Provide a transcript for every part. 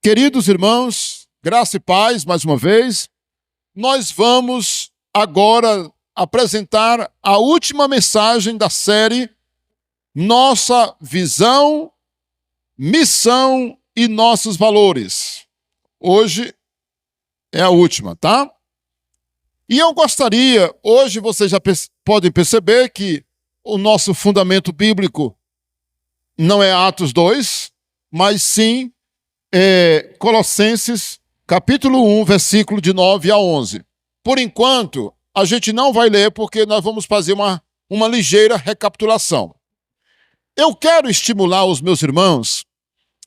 Queridos irmãos, graça e paz, mais uma vez, nós vamos agora apresentar a última mensagem da série Nossa Visão, Missão e Nossos Valores. Hoje é a última, tá? E eu gostaria, hoje vocês já podem perceber que o nosso fundamento bíblico não é Atos 2, mas sim Colossenses, capítulo 1, versículo de 9 a 11. Por enquanto, a gente não vai ler porque nós vamos fazer uma ligeira recapitulação. Eu quero estimular os meus irmãos,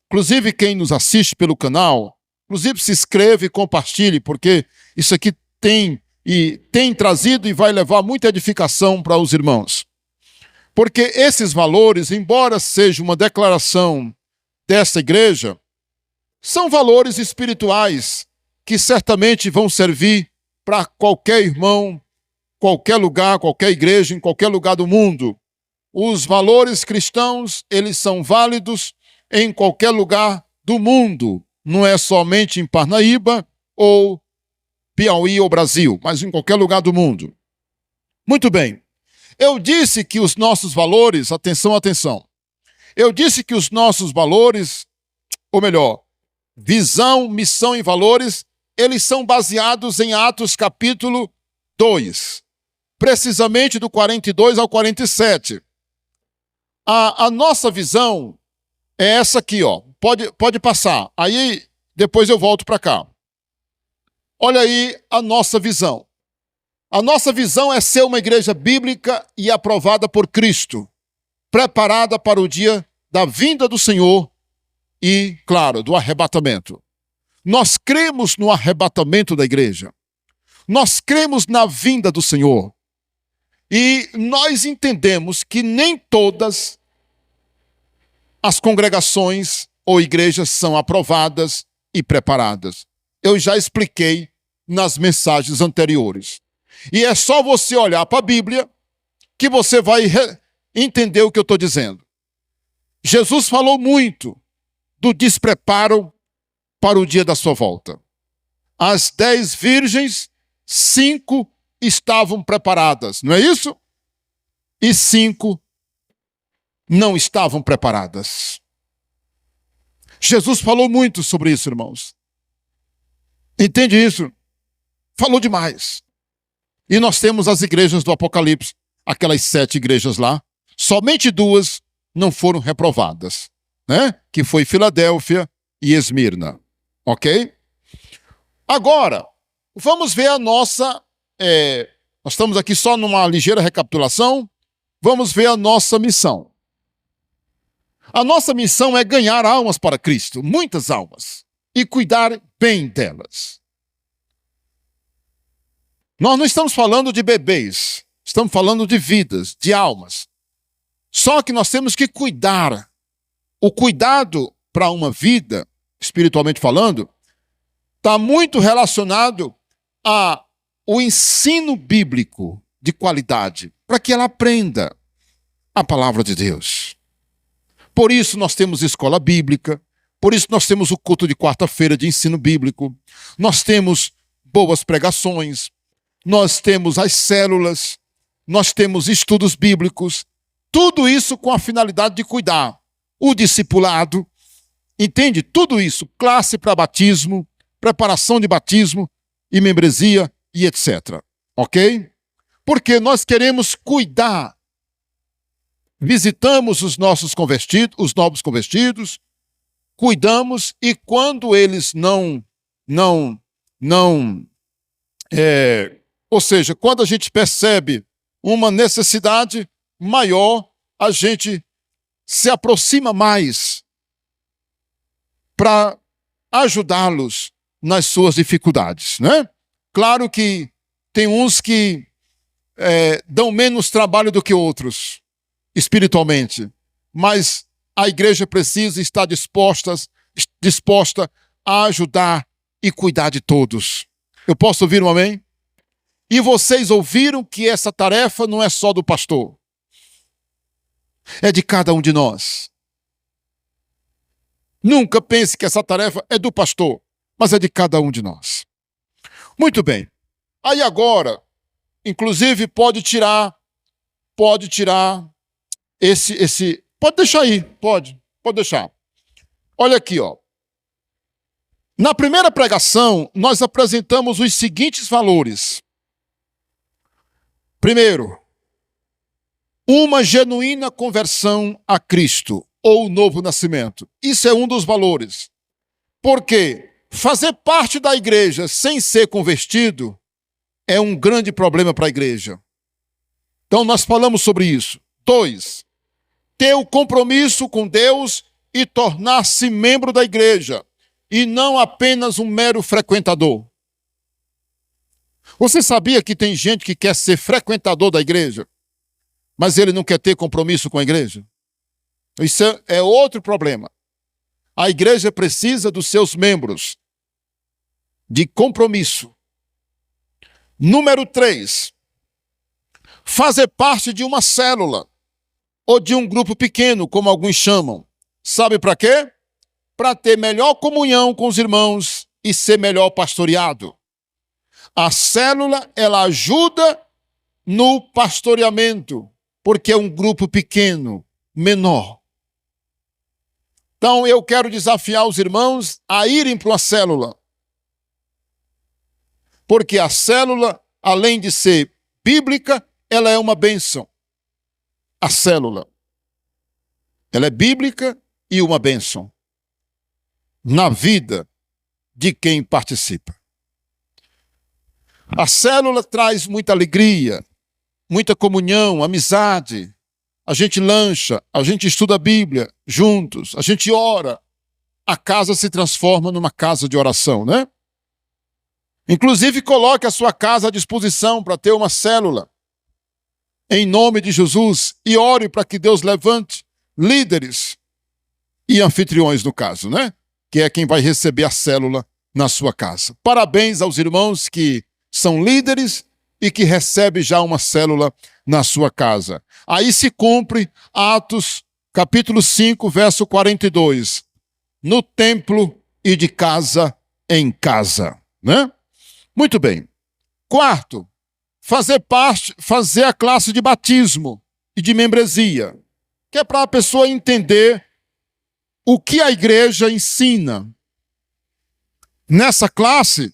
inclusive quem nos assiste pelo canal, inclusive se inscreve e compartilhe, porque isso aqui tem trazido e vai levar muita edificação para os irmãos. Porque esses valores, embora seja uma declaração desta igreja, são valores espirituais que certamente vão servir para qualquer irmão, qualquer lugar, qualquer igreja, em qualquer lugar do mundo. Os valores cristãos, eles são válidos em qualquer lugar do mundo. Não é somente em Parnaíba ou Piauí ou Brasil, mas em qualquer lugar do mundo. Muito bem. Eu disse que os nossos valores, atenção, eu disse que os nossos valores, ou melhor, visão, missão e valores, eles são baseados em Atos capítulo 2, precisamente do 42 ao 47. A nossa visão é essa aqui, ó. Pode passar. Aí depois eu volto para cá. Olha aí a nossa visão. A nossa visão é ser uma igreja bíblica e aprovada por Cristo, preparada para o dia da vinda do Senhor e, claro, do arrebatamento. Nós cremos no arrebatamento da igreja. Nós cremos na vinda do Senhor. E nós entendemos que nem todas as congregações ou igrejas são aprovadas e preparadas. Eu já expliquei nas mensagens anteriores. E é só você olhar para a Bíblia que você vai entender o que eu estou dizendo. Jesus falou muito do despreparo para o dia da sua volta. As 10 virgens, 5 estavam preparadas, não é isso? E 5 não estavam preparadas. Jesus falou muito sobre isso, irmãos. Entende isso? Falou demais. E nós temos as igrejas do Apocalipse, aquelas 7 igrejas lá, somente 2 não foram reprovadas, né? Que foi Filadélfia e Esmirna, ok? Agora, vamos ver a nossa, nós estamos aqui só numa ligeira recapitulação, vamos ver a nossa missão. A nossa missão é ganhar almas para Cristo, muitas almas, e cuidar bem delas. Nós não estamos falando de bebês, estamos falando de vidas, de almas. Só que nós temos que cuidar. O cuidado para uma vida, espiritualmente falando, está muito relacionado ao ensino bíblico de qualidade, para que ela aprenda a palavra de Deus. Por isso nós temos escola bíblica, por isso nós temos o culto de quarta-feira de ensino bíblico, nós temos boas pregações, nós temos as células, nós temos estudos bíblicos, tudo isso com a finalidade de cuidar. O discipulado, entende? Tudo isso, classe para batismo, preparação de batismo e membresia e etc. Ok? Porque nós queremos cuidar. Visitamos os nossos convertidos, os novos convertidos, cuidamos e quando eles ou seja, quando a gente percebe uma necessidade maior, a gente se aproxima mais para ajudá-los nas suas dificuldades, né? Claro que tem uns que dão menos trabalho do que outros, espiritualmente, mas a igreja precisa estar disposta a ajudar e cuidar de todos. Eu posso ouvir um amém? E vocês ouviram que essa tarefa não é só do pastor. É de cada um de nós. Nunca pense que essa tarefa é do pastor, mas é de cada um de nós. Muito bem. Aí agora, inclusive, pode tirar pode deixar aí, pode deixar. Olha aqui, ó. Na primeira pregação, nós apresentamos os seguintes valores. Primeiro, uma genuína conversão a Cristo, ou novo nascimento. Isso é um dos valores. Porque fazer parte da igreja sem ser convertido é um grande problema para a igreja. Então nós falamos sobre isso. 2, ter o compromisso com Deus e tornar-se membro da igreja, e não apenas um mero frequentador. Você sabia que tem gente que quer ser frequentador da igreja, mas ele não quer ter compromisso com a igreja? Isso é outro problema. A igreja precisa dos seus membros, de compromisso. Número 3, fazer parte de uma célula, ou de um grupo pequeno, como alguns chamam. Sabe para quê? Para ter melhor comunhão com os irmãos e ser melhor pastoreado. A célula, ela ajuda no pastoreamento, porque é um grupo pequeno, menor. Então, eu quero desafiar os irmãos a irem para uma célula. Porque a célula, além de ser bíblica, ela é uma bênção. A célula. Ela é bíblica e uma bênção na vida de quem participa. A célula traz muita alegria, muita comunhão, amizade. A gente lancha, a gente estuda a Bíblia juntos, a gente ora. A casa se transforma numa casa de oração, né? Inclusive, coloque a sua casa à disposição para ter uma célula. Em nome de Jesus, e ore para que Deus levante líderes e anfitriões, no caso, né? Que é quem vai receber a célula na sua casa. Parabéns aos irmãos que são líderes e que recebem já uma célula na sua casa. Aí se cumpre Atos, capítulo 5, verso 42. No templo e de casa em casa, né? Muito bem. 4, fazer a classe de batismo e de membresia, que é para a pessoa entender o que a igreja ensina. Nessa classe,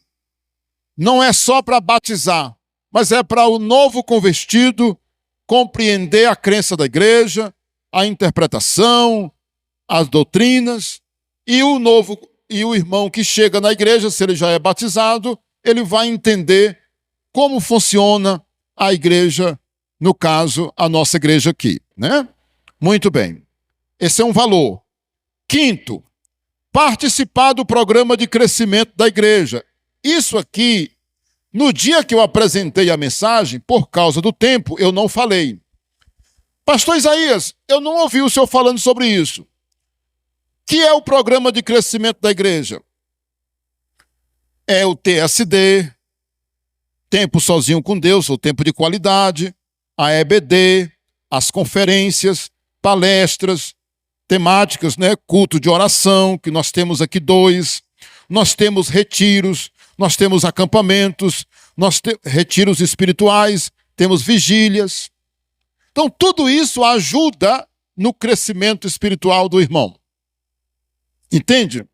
não é só para batizar, mas é para o novo convertido compreender a crença da igreja, a interpretação, as doutrinas, e o irmão que chega na igreja, se ele já é batizado, ele vai entender como funciona a igreja, no caso, a nossa igreja aqui, né? Muito bem. Esse é um valor. 5, participar do programa de crescimento da igreja. Isso aqui, no dia que eu apresentei a mensagem, por causa do tempo, eu não falei. Pastor Isaías, eu não ouvi o senhor falando sobre isso. Que é o programa de crescimento da igreja? É o TSD, Tempo Sozinho com Deus, ou Tempo de Qualidade, a EBD, as conferências, palestras, temáticas, né? Culto de oração, que nós temos aqui 2, nós temos retiros, nós temos acampamentos, retiros espirituais, temos vigílias. Então, tudo isso ajuda no crescimento espiritual do irmão. Entende?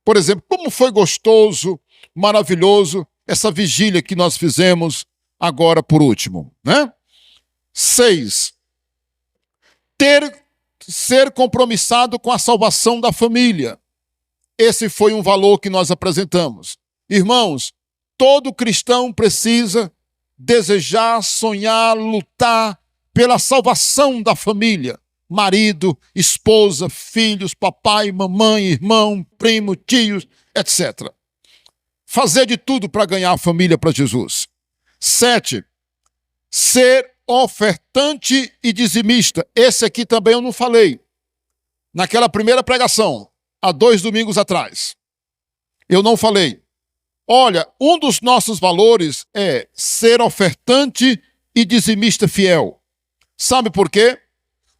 Por exemplo, como foi gostoso, maravilhoso, essa vigília que nós fizemos agora por último, né? 6, ser compromissado com a salvação da família. Esse foi um valor que nós apresentamos. Irmãos, todo cristão precisa desejar, sonhar, lutar pela salvação da família. Marido, esposa, filhos, papai, mamãe, irmão, primo, tios, etc. Fazer de tudo para ganhar a família para Jesus. 7, ser ofertante e dizimista. Esse aqui também eu não falei. Naquela primeira pregação, há 2 domingos atrás. Eu não falei. Olha, um dos nossos valores é ser ofertante e dizimista fiel. Sabe por quê?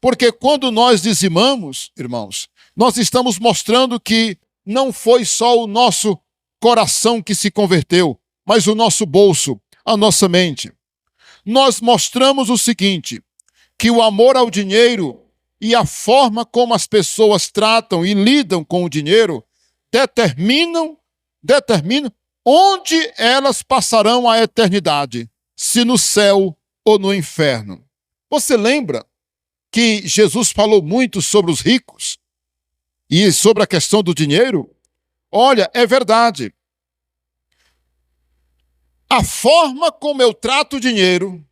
Porque quando nós dizimamos, irmãos, nós estamos mostrando que não foi só o nosso coração que se converteu, mas o nosso bolso, a nossa mente. Nós mostramos o seguinte, que o amor ao dinheiro e a forma como as pessoas tratam e lidam com o dinheiro determinam onde elas passarão a eternidade, se no céu ou no inferno. Você lembra que Jesus falou muito sobre os ricos e sobre a questão do dinheiro? Olha, é verdade. A forma como eu trato o dinheiro,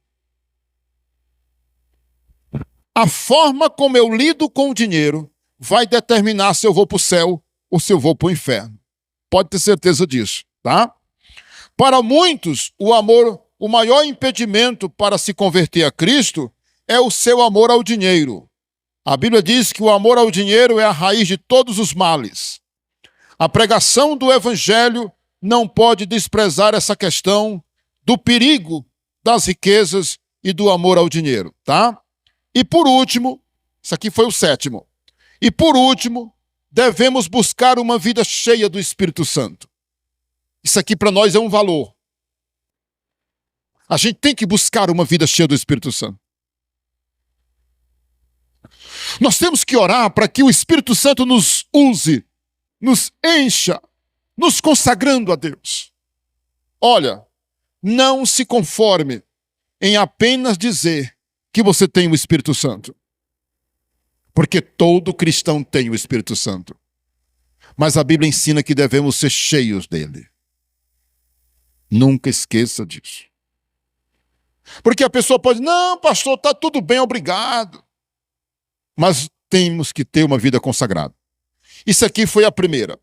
a forma como eu lido com o dinheiro, vai determinar se eu vou para o céu ou se eu vou para o inferno. Pode ter certeza disso, tá? Para muitos, o maior impedimento para se converter a Cristo é o seu amor ao dinheiro. A Bíblia diz que o amor ao dinheiro é a raiz de todos os males. A pregação do Evangelho não pode desprezar essa questão do perigo das riquezas e do amor ao dinheiro, tá? E por último, isso aqui foi o 7º. E por último, devemos buscar uma vida cheia do Espírito Santo. Isso aqui para nós é um valor. A gente tem que buscar uma vida cheia do Espírito Santo. Nós temos que orar para que o Espírito Santo nos use, nos encha, nos consagrando a Deus. Olha, não se conforme em apenas dizer que você tem o Espírito Santo. Porque todo cristão tem o Espírito Santo. Mas a Bíblia ensina que devemos ser cheios dele. Nunca esqueça disso. Porque a pessoa pode, não, pastor, está tudo bem, obrigado. Mas temos que ter uma vida consagrada. Isso aqui foi a primeira.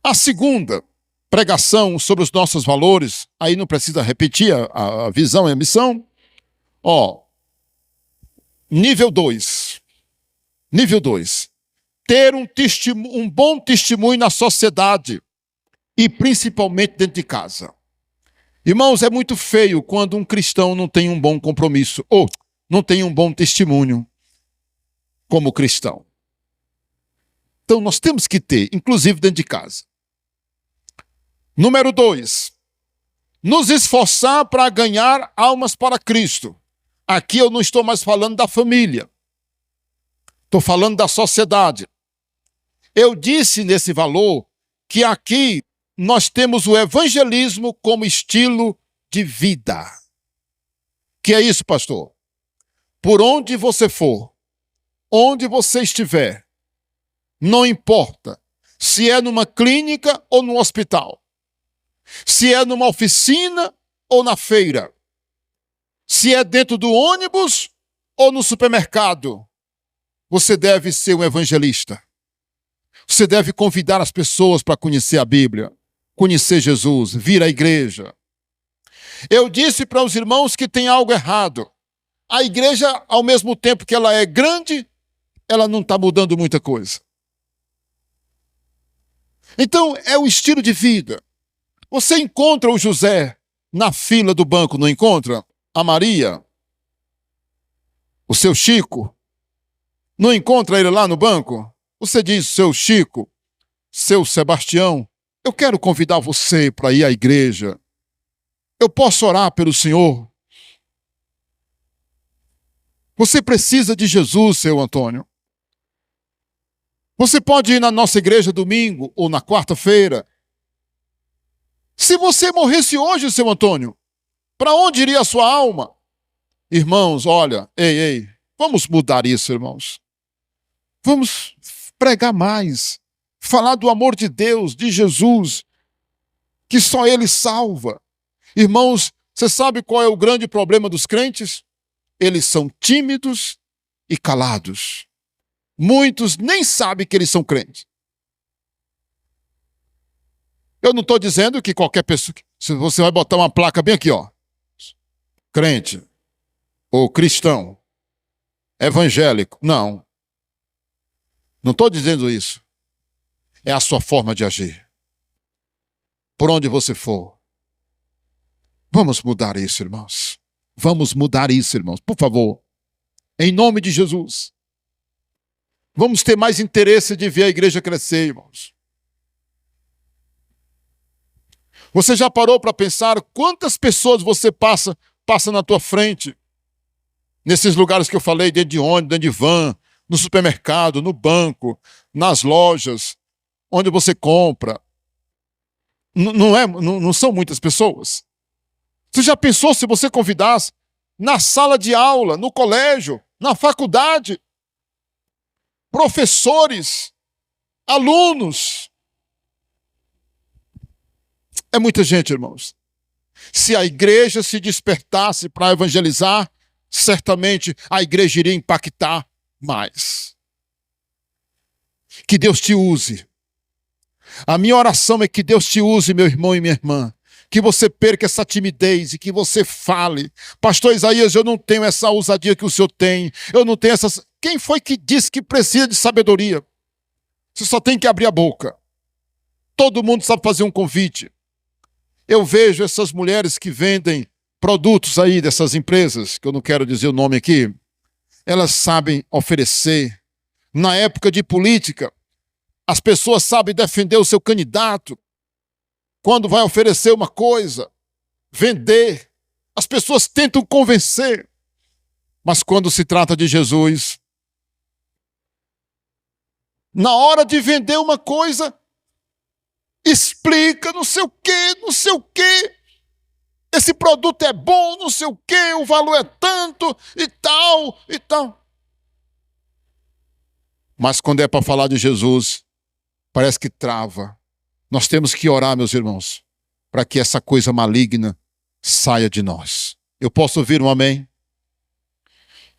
A segunda pregação sobre os nossos valores, aí não precisa repetir a visão e a missão. Nível 2. Nível 2. Ter um bom testemunho na sociedade e principalmente dentro de casa. Irmãos, é muito feio quando um cristão não tem um bom compromisso ou não tem um bom testemunho como cristão. Então nós temos que ter, inclusive dentro de casa. Número 2. Nos esforçar para ganhar almas para Cristo. Aqui eu não estou mais falando da família. Estou falando da sociedade. Eu disse nesse valor que aqui nós temos o evangelismo como estilo de vida. Que é isso, pastor? Por onde você for, onde você estiver, não importa se é numa clínica ou num hospital, se é numa oficina ou na feira, se é dentro do ônibus ou no supermercado, você deve ser um evangelista. Você deve convidar as pessoas para conhecer a Bíblia, conhecer Jesus, vir à igreja. Eu disse para os irmãos que tem algo errado. A igreja, ao mesmo tempo que ela é grande, ela não está mudando muita coisa. Então, é o estilo de vida. Você encontra o José na fila do banco, não encontra? A Maria, o seu Chico, não encontra ele lá no banco? Você diz, seu Chico, seu Sebastião, eu quero convidar você para ir à igreja. Eu posso orar pelo Senhor? Você precisa de Jesus, seu Antônio. Você pode ir na nossa igreja domingo ou na quarta-feira. Se você morresse hoje, seu Antônio, para onde iria a sua alma? Irmãos, olha, vamos mudar isso, irmãos. Vamos pregar mais, falar do amor de Deus, de Jesus, que só Ele salva. Irmãos, você sabe qual é o grande problema dos crentes? Eles são tímidos e calados. Muitos nem sabem que eles são crentes. Eu não estou dizendo que qualquer pessoa, se você vai botar uma placa bem aqui, crente, ou cristão, evangélico, não. Não estou dizendo isso. É a sua forma de agir. Por onde você for. Vamos mudar isso, irmãos. Vamos mudar isso, irmãos. Por favor. Em nome de Jesus. Vamos ter mais interesse de ver a igreja crescer, irmãos. Você já parou para pensar quantas pessoas você passa na tua frente? Nesses lugares que eu falei, dentro de ônibus, dentro de van, no supermercado, no banco, nas lojas, onde você compra. Não são muitas pessoas. Você já pensou se você convidasse na sala de aula, no colégio, na faculdade, professores, alunos? É muita gente, irmãos. Se a igreja se despertasse para evangelizar, certamente a igreja iria impactar mais. Que Deus te use. A minha oração é que Deus te use, meu irmão e minha irmã. Que você perca essa timidez e que você fale. Pastor Isaías, eu não tenho essa ousadia que o senhor tem. Eu não tenho essas... Quem foi que disse que precisa de sabedoria? Você só tem que abrir a boca. Todo mundo sabe fazer um convite. Eu vejo essas mulheres que vendem produtos aí dessas empresas, que eu não quero dizer o nome aqui. Elas sabem oferecer. Na época de política, as pessoas sabem defender o seu candidato. Quando vai oferecer uma coisa, vender, as pessoas tentam convencer. Mas quando se trata de Jesus, na hora de vender uma coisa, explica não sei o quê, não sei o quê. Esse produto é bom, não sei o quê, o valor é tanto e tal, e tal. Mas quando é para falar de Jesus, parece que trava. Nós temos que orar, meus irmãos, para que essa coisa maligna saia de nós. Eu posso ouvir um amém?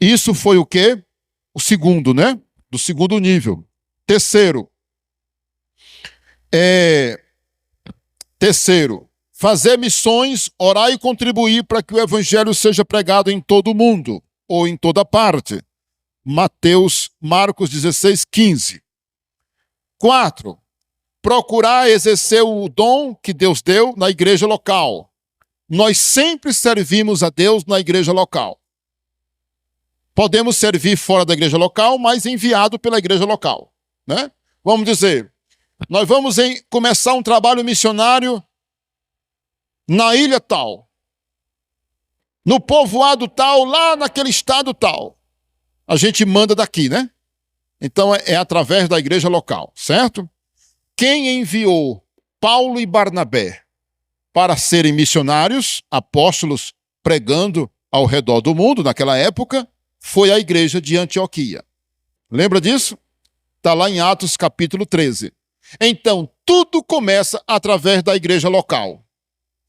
Isso foi o quê? O segundo, né? Do segundo nível. Terceiro, fazer missões, orar e contribuir para que o evangelho seja pregado em todo o mundo, ou em toda parte. Marcos 16, 15. 4. Procurar exercer o dom que Deus deu na igreja local. Nós sempre servimos a Deus na igreja local. Podemos servir fora da igreja local, mas enviado pela igreja local, né? Vamos dizer, nós vamos começar um trabalho missionário na ilha tal, no povoado tal, lá naquele estado tal. A gente manda daqui, né? Então é através da igreja local, certo? Quem enviou Paulo e Barnabé para serem missionários, apóstolos, pregando ao redor do mundo naquela época, foi a igreja de Antioquia. Lembra disso? Está lá em Atos capítulo 13. Então, tudo começa através da igreja local.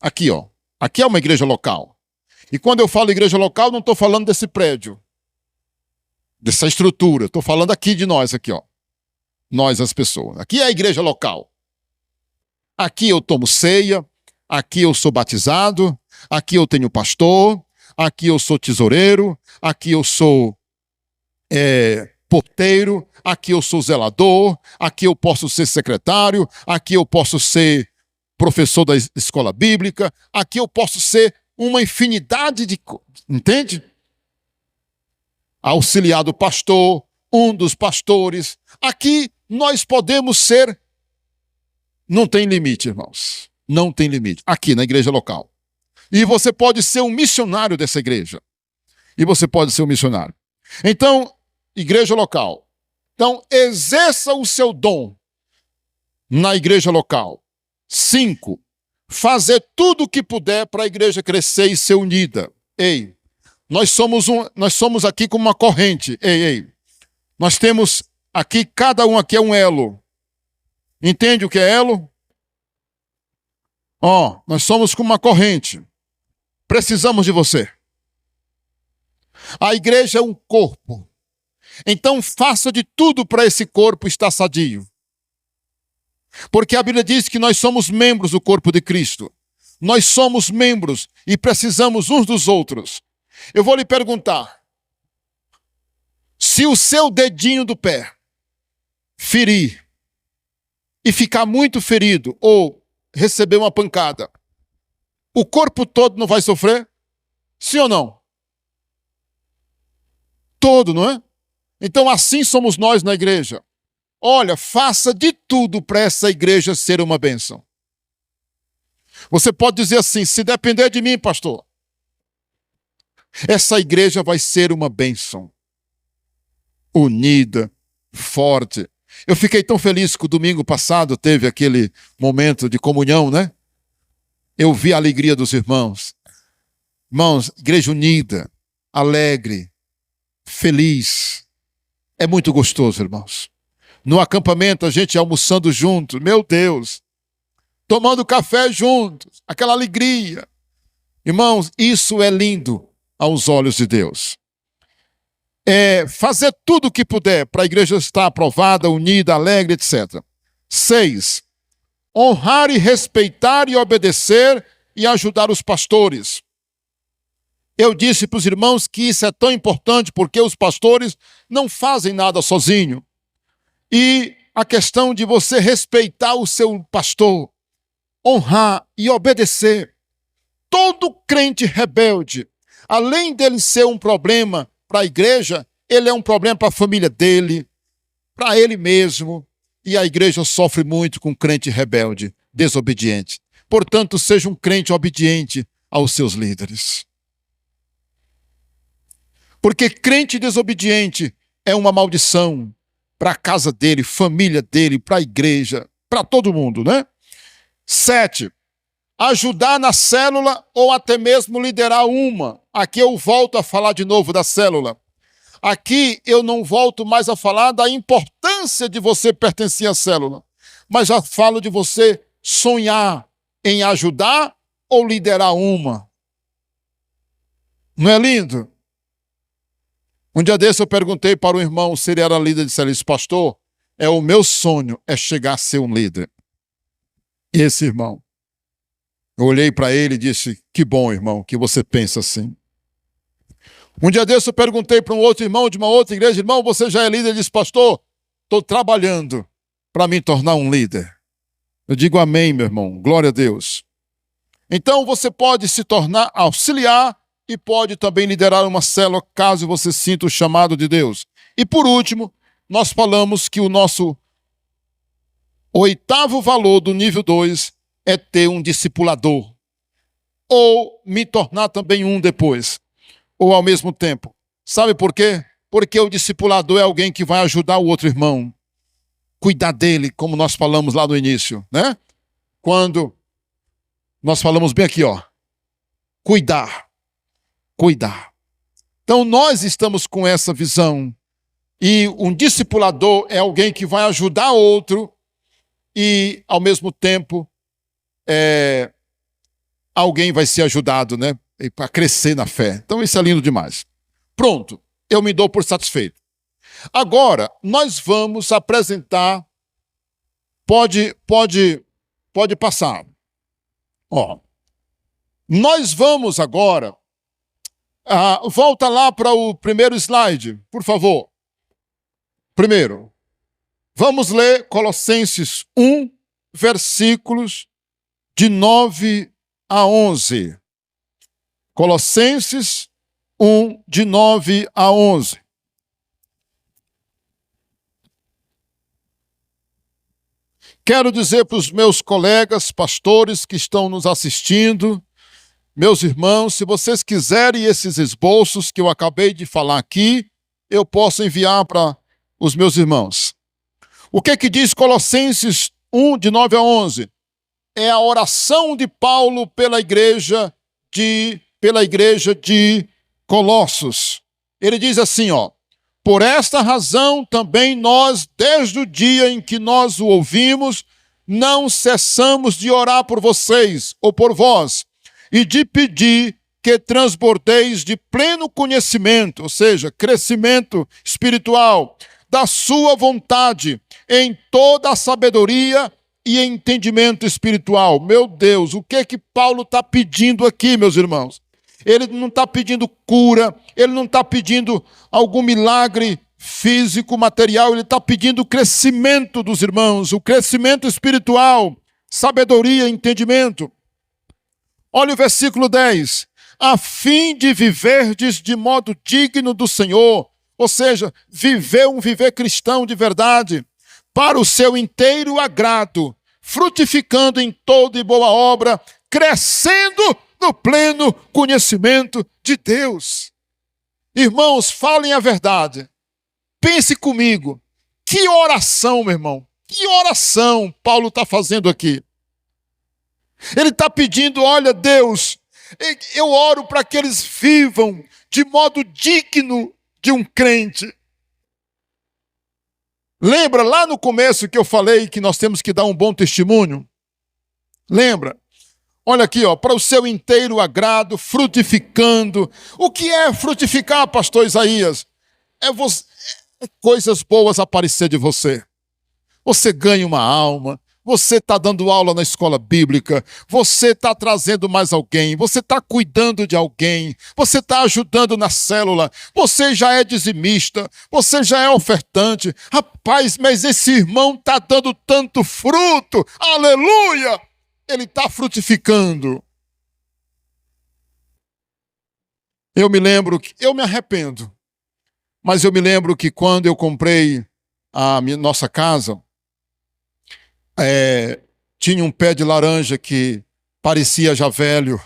Aqui, ó. Aqui é uma igreja local. E quando eu falo igreja local, não estou falando desse prédio, dessa estrutura. Estou falando aqui de nós, aqui, ó. Nós, as pessoas. Aqui é a igreja local. Aqui eu tomo ceia, aqui eu sou batizado, aqui eu tenho pastor, aqui eu sou tesoureiro, aqui eu sou porteiro, aqui eu sou zelador, aqui eu posso ser secretário, aqui eu posso ser professor da escola bíblica, aqui eu posso ser uma infinidade de coisas, entende? Auxiliar do pastor, um dos pastores. Aqui nós podemos ser, não tem limite, irmãos, não tem limite, aqui na igreja local. E você pode ser um missionário dessa igreja. E você pode ser um missionário. Então, igreja local. Então, exerça o seu dom na igreja local. 5. Fazer tudo o que puder para a igreja crescer e ser unida. Ei, nós somos aqui como uma corrente. Ei. Nós temos aqui, cada um aqui é um elo. Entende o que é elo? Nós somos como uma corrente. Precisamos de você. A igreja é um corpo. Então faça de tudo para esse corpo estar sadio. Porque a Bíblia diz que nós somos membros do corpo de Cristo. Nós somos membros e precisamos uns dos outros. Eu vou lhe perguntar. Se o seu dedinho do pé ferir e ficar muito ferido ou receber uma pancada, o corpo todo não vai sofrer? Sim ou não? todo, não é? Então assim somos nós na igreja. Olha, faça de tudo para essa igreja ser uma bênção. Você pode dizer assim, se depender de mim, pastor, essa igreja vai ser uma bênção. Unida, forte. Eu fiquei tão feliz que o domingo passado teve aquele momento de comunhão, né? Eu vi a alegria dos irmãos. Irmãos, igreja unida, alegre, feliz. É muito gostoso, irmãos. No acampamento, a gente almoçando juntos, meu Deus. Tomando café juntos, aquela alegria. Irmãos, isso é lindo aos olhos de Deus. Fazer tudo o que puder para a igreja estar aprovada, unida, alegre, etc. 6. Honrar e respeitar e obedecer e ajudar os pastores. Eu disse para os irmãos que isso é tão importante porque os pastores não fazem nada sozinho. E a questão de você respeitar o seu pastor, honrar e obedecer. Todo crente rebelde, além dele ser um problema para a igreja, ele é um problema para a família dele, para ele mesmo. E a igreja sofre muito com crente rebelde, desobediente. Portanto, seja um crente obediente aos seus líderes. Porque crente desobediente é uma maldição para a casa dele, família dele, para a igreja, para todo mundo, né? 7. Ajudar na célula ou até mesmo liderar uma. Aqui eu volto a falar de novo da célula. Aqui eu não volto mais a falar da importância de você pertencer à célula, mas já falo de você sonhar em ajudar ou liderar uma. Não é lindo? Um dia desse eu perguntei para o irmão se ele era líder de célula. Ele disse, pastor, o meu sonho é chegar a ser um líder. E esse irmão, eu olhei para ele e disse, que bom, irmão, que você pensa assim. Um dia desse eu perguntei para um outro irmão de uma outra igreja, irmão, você já é líder? Ele disse, pastor, estou trabalhando para me tornar um líder. Eu digo amém, meu irmão, glória a Deus. Então você pode se tornar auxiliar e pode também liderar uma célula, caso você sinta o chamado de Deus. E por último, nós falamos que o nosso 8º valor do nível 2 é ter um discipulador. Ou me tornar também um depois. Ou ao mesmo tempo. Sabe por quê? Porque o discipulador é alguém que vai ajudar o outro irmão. Cuidar dele, como nós falamos lá no início, né? Quando nós falamos bem aqui, ó. Cuidar. Então nós estamos com essa visão. E um discipulador é alguém que vai ajudar outro e, ao mesmo tempo, alguém vai ser ajudado, né? Para crescer na fé. Então isso é lindo demais. Pronto, eu me dou por satisfeito. Agora, nós vamos apresentar... Pode passar. Ó, nós vamos agora... volta lá para o primeiro slide, por favor. Primeiro, vamos ler Colossenses 1, versículos de 9 a 11. Colossenses 1, de 9 a 11. Quero dizer para os meus colegas pastores que estão nos assistindo, meus irmãos, se vocês quiserem esses esboços que eu acabei de falar aqui, eu posso enviar para os meus irmãos. O que diz Colossenses 1, de 9 a 11? É a oração de Paulo pela igreja de Colossos. Ele diz assim, ó: por esta razão também nós, desde o dia em que nós o ouvimos, não cessamos de orar por vocês, ou por vós, e de pedir que transbordeis de pleno conhecimento, ou seja, crescimento espiritual, da sua vontade, em toda a sabedoria e entendimento espiritual. Meu Deus, o que Paulo está pedindo aqui, meus irmãos? Ele não está pedindo cura, ele não está pedindo algum milagre físico, material, ele está pedindo o crescimento dos irmãos, o crescimento espiritual, sabedoria, entendimento. Olha o versículo 10. A fim de viverdes de modo digno do Senhor, ou seja, viver um viver cristão de verdade, para o seu inteiro agrado, frutificando em toda e boa obra, crescendo no pleno conhecimento de Deus. Irmãos, falem a verdade. Pense comigo. Que oração, meu irmão. Que oração Paulo está fazendo aqui. Ele está pedindo, olha, Deus, eu oro para que eles vivam de modo digno de um crente. Lembra lá no começo que eu falei que nós temos que dar um bom testemunho? Lembra? Olha aqui, ó, para o seu inteiro agrado, frutificando. O que é frutificar, pastor Isaías? É coisas boas aparecer de você. Você ganha uma alma, você está dando aula na escola bíblica, você está trazendo mais alguém, você está cuidando de alguém, você está ajudando na célula, você já é dizimista, você já é ofertante. Rapaz, mas esse irmão está dando tanto fruto, aleluia! Ele está frutificando. Eu me lembro, eu me arrependo, mas eu me lembro que quando eu comprei a nossa casa, tinha um pé de laranja que parecia já velho,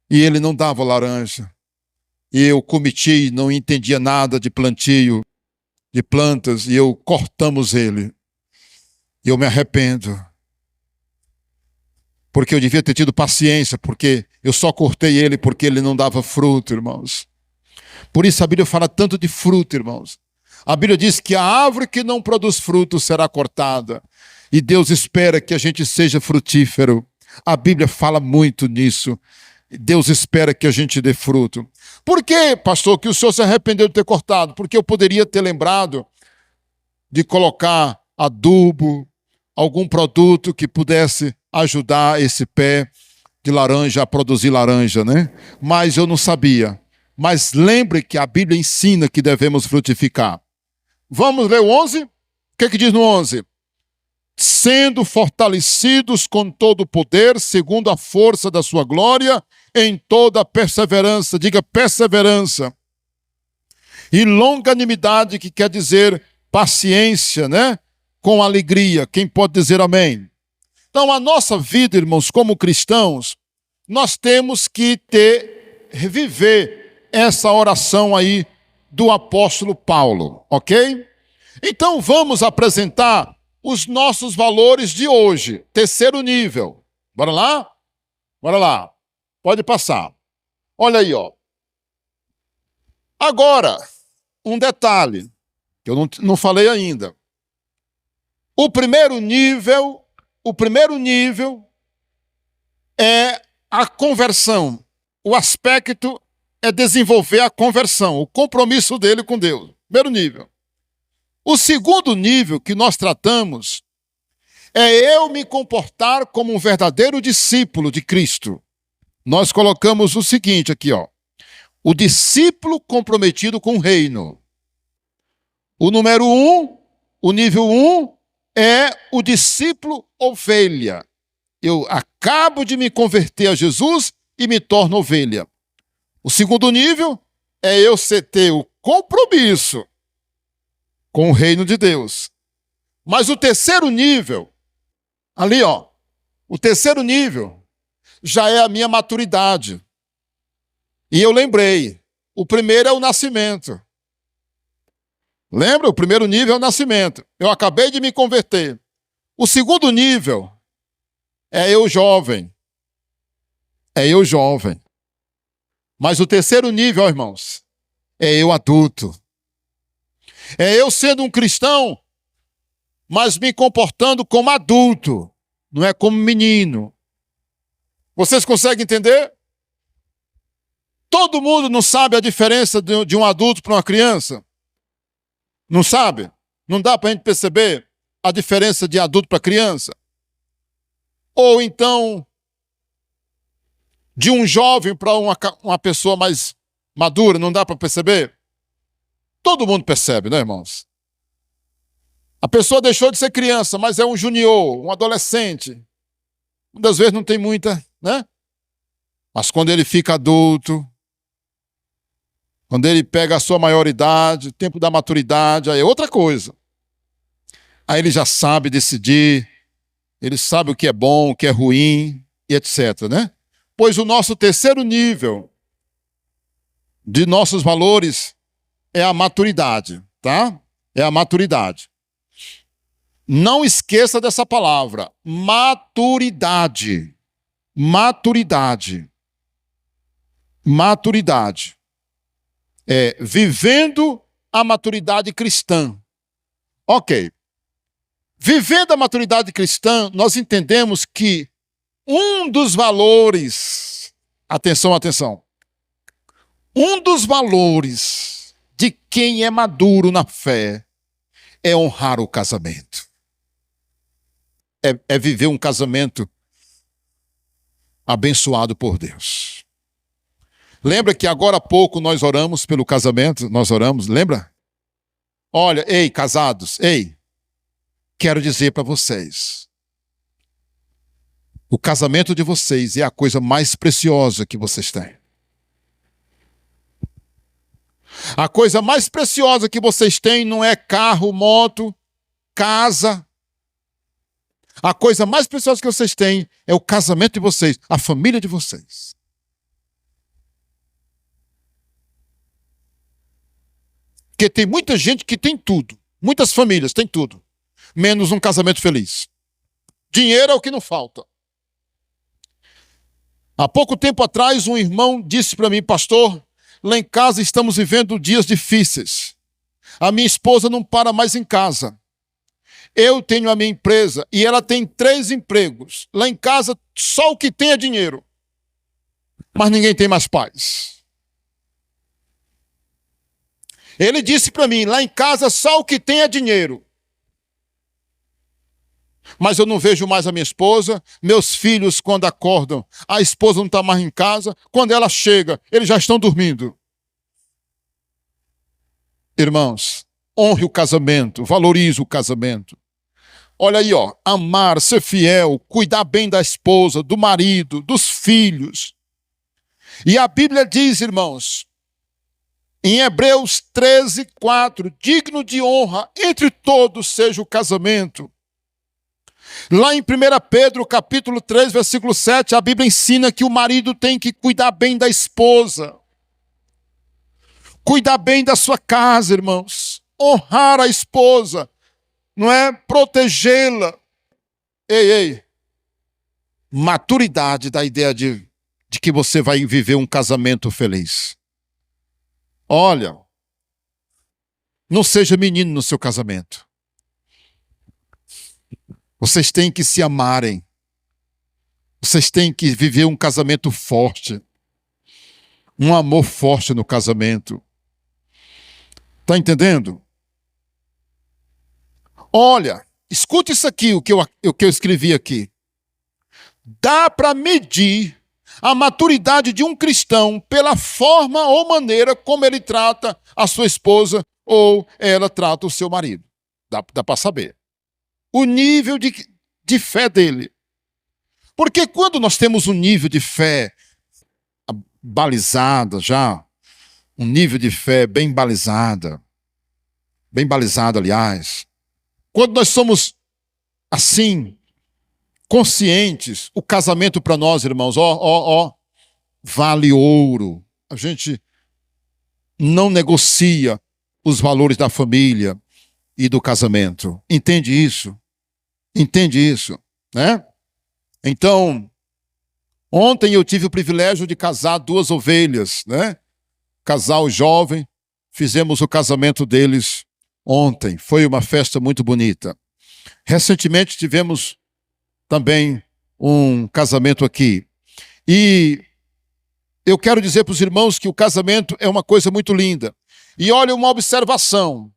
e ele não dava laranja. E eu cometi, não entendia nada de plantio, de plantas, e eu cortamos ele. E eu me arrependo. Porque eu devia ter tido paciência, porque eu só cortei ele porque ele não dava fruto, irmãos. Por isso a Bíblia fala tanto de fruto, irmãos. A Bíblia diz que a árvore que não produz fruto será cortada. E Deus espera que a gente seja frutífero. A Bíblia fala muito nisso. Deus espera que a gente dê fruto. Por que, pastor, que o senhor se arrependeu de ter cortado? Porque eu poderia ter lembrado de colocar adubo, algum produto que pudesse ajudar esse pé de laranja a produzir laranja, né? Mas eu não sabia. Mas lembre que a Bíblia ensina que devemos frutificar. Vamos ler o 11? O que diz no 11? Sendo fortalecidos com todo o poder, segundo a força da sua glória, em toda perseverança, diga perseverança, e longanimidade, que quer dizer paciência, né? Com alegria. Quem pode dizer amém? Então, a nossa vida, irmãos, como cristãos, nós temos que viver essa oração aí do apóstolo Paulo, ok? Então, vamos apresentar os nossos valores de hoje. Terceiro nível. Bora lá? Bora lá. Pode passar. Olha aí, ó. Agora, um detalhe que eu não falei ainda. O primeiro nível é a conversão. O aspecto é desenvolver a conversão, o compromisso dele com Deus. Primeiro nível. O segundo nível que nós tratamos é eu me comportar como um verdadeiro discípulo de Cristo. Nós colocamos o seguinte aqui, ó. O discípulo comprometido com o reino. O número 1, o nível 1, é o discípulo ovelha. Eu acabo de me converter a Jesus e me torno ovelha. O segundo nível é eu ter o compromisso com o reino de Deus. Mas o terceiro nível, ali ó, o terceiro nível já é a minha maturidade. E eu lembrei, o primeiro é o nascimento. Lembra? O primeiro nível é o nascimento. Eu acabei de me converter. O segundo nível é eu jovem. É eu jovem. Mas o terceiro nível, irmãos, é eu adulto. É eu sendo um cristão, mas me comportando como adulto, não é como menino. Vocês conseguem entender? Todo mundo não sabe a diferença de um adulto para uma criança? Não sabe? Não dá para a gente perceber a diferença de adulto para criança? Ou então, de um jovem para uma pessoa mais madura, não dá para perceber? Todo mundo percebe, né, irmãos? A pessoa deixou de ser criança, mas é um junior, um adolescente. Muitas vezes não tem muita, né? Mas quando ele fica adulto, Quando ele pega a sua maioridade, o tempo da maturidade, aí é outra coisa. Aí ele já sabe decidir, ele sabe o que é bom, o que é ruim, e etc, né? Pois o nosso terceiro nível de nossos valores é a maturidade, tá? É a maturidade. Não esqueça dessa palavra, maturidade. Maturidade. Maturidade. É vivendo a maturidade cristã. Ok. Vivendo a maturidade cristã, nós entendemos que um dos valores, atenção, atenção, um dos valores de quem é maduro na fé é honrar o casamento. É viver um casamento abençoado por Deus. Lembra que agora há pouco nós oramos pelo casamento? Nós oramos, lembra? Olha, ei, casados, ei, quero dizer para vocês, o casamento de vocês é a coisa mais preciosa que vocês têm. A coisa mais preciosa que vocês têm não é carro, moto, casa. A coisa mais preciosa que vocês têm é o casamento de vocês, a família de vocês. Porque tem muita gente que tem tudo. Muitas famílias têm tudo. Menos um casamento feliz. Dinheiro é o que não falta. Há pouco tempo atrás, um irmão disse para mim, pastor, lá em casa estamos vivendo dias difíceis. A minha esposa não para mais em casa. Eu tenho a minha empresa e ela tem 3 empregos. Lá em casa, só o que tem é dinheiro. Mas ninguém tem mais paz. Ele disse para mim, lá em casa, só o que tem é dinheiro. Mas eu não vejo mais a minha esposa, meus filhos, quando acordam, a esposa não está mais em casa, quando ela chega, eles já estão dormindo. Irmãos, honre o casamento, valorize o casamento. Olha aí, ó, amar, ser fiel, cuidar bem da esposa, do marido, dos filhos. E a Bíblia diz, irmãos, em Hebreus 13:4, digno de honra entre todos seja o casamento. Lá em 1 Pedro, capítulo 3, versículo 7, a Bíblia ensina que o marido tem que cuidar bem da esposa. Cuidar bem da sua casa, irmãos. Honrar a esposa. Não é? Protegê-la. Ei. Maturidade da ideia de que você vai viver um casamento feliz. Olha, não seja menino no seu casamento. Vocês têm que se amarem. Vocês têm que viver um casamento forte. Um amor forte no casamento. Está entendendo? Olha, escuta isso aqui, o que eu escrevi aqui. Dá para medir a maturidade de um cristão pela forma ou maneira como ele trata a sua esposa ou ela trata o seu marido. Dá para saber. O nível de fé dele. Porque quando nós temos um nível de fé balizada já, um nível de fé bem balizado, aliás, quando nós somos assim, conscientes, o casamento para nós, irmãos, vale ouro. A gente não negocia os valores da família e do casamento. Entende isso? Entende isso, né? Então, ontem eu tive o privilégio de casar 2 ovelhas, né? Casal jovem, fizemos o casamento deles ontem. Foi uma festa muito bonita. Recentemente tivemos também um casamento aqui. E eu quero dizer para os irmãos que o casamento é uma coisa muito linda. E olha uma observação.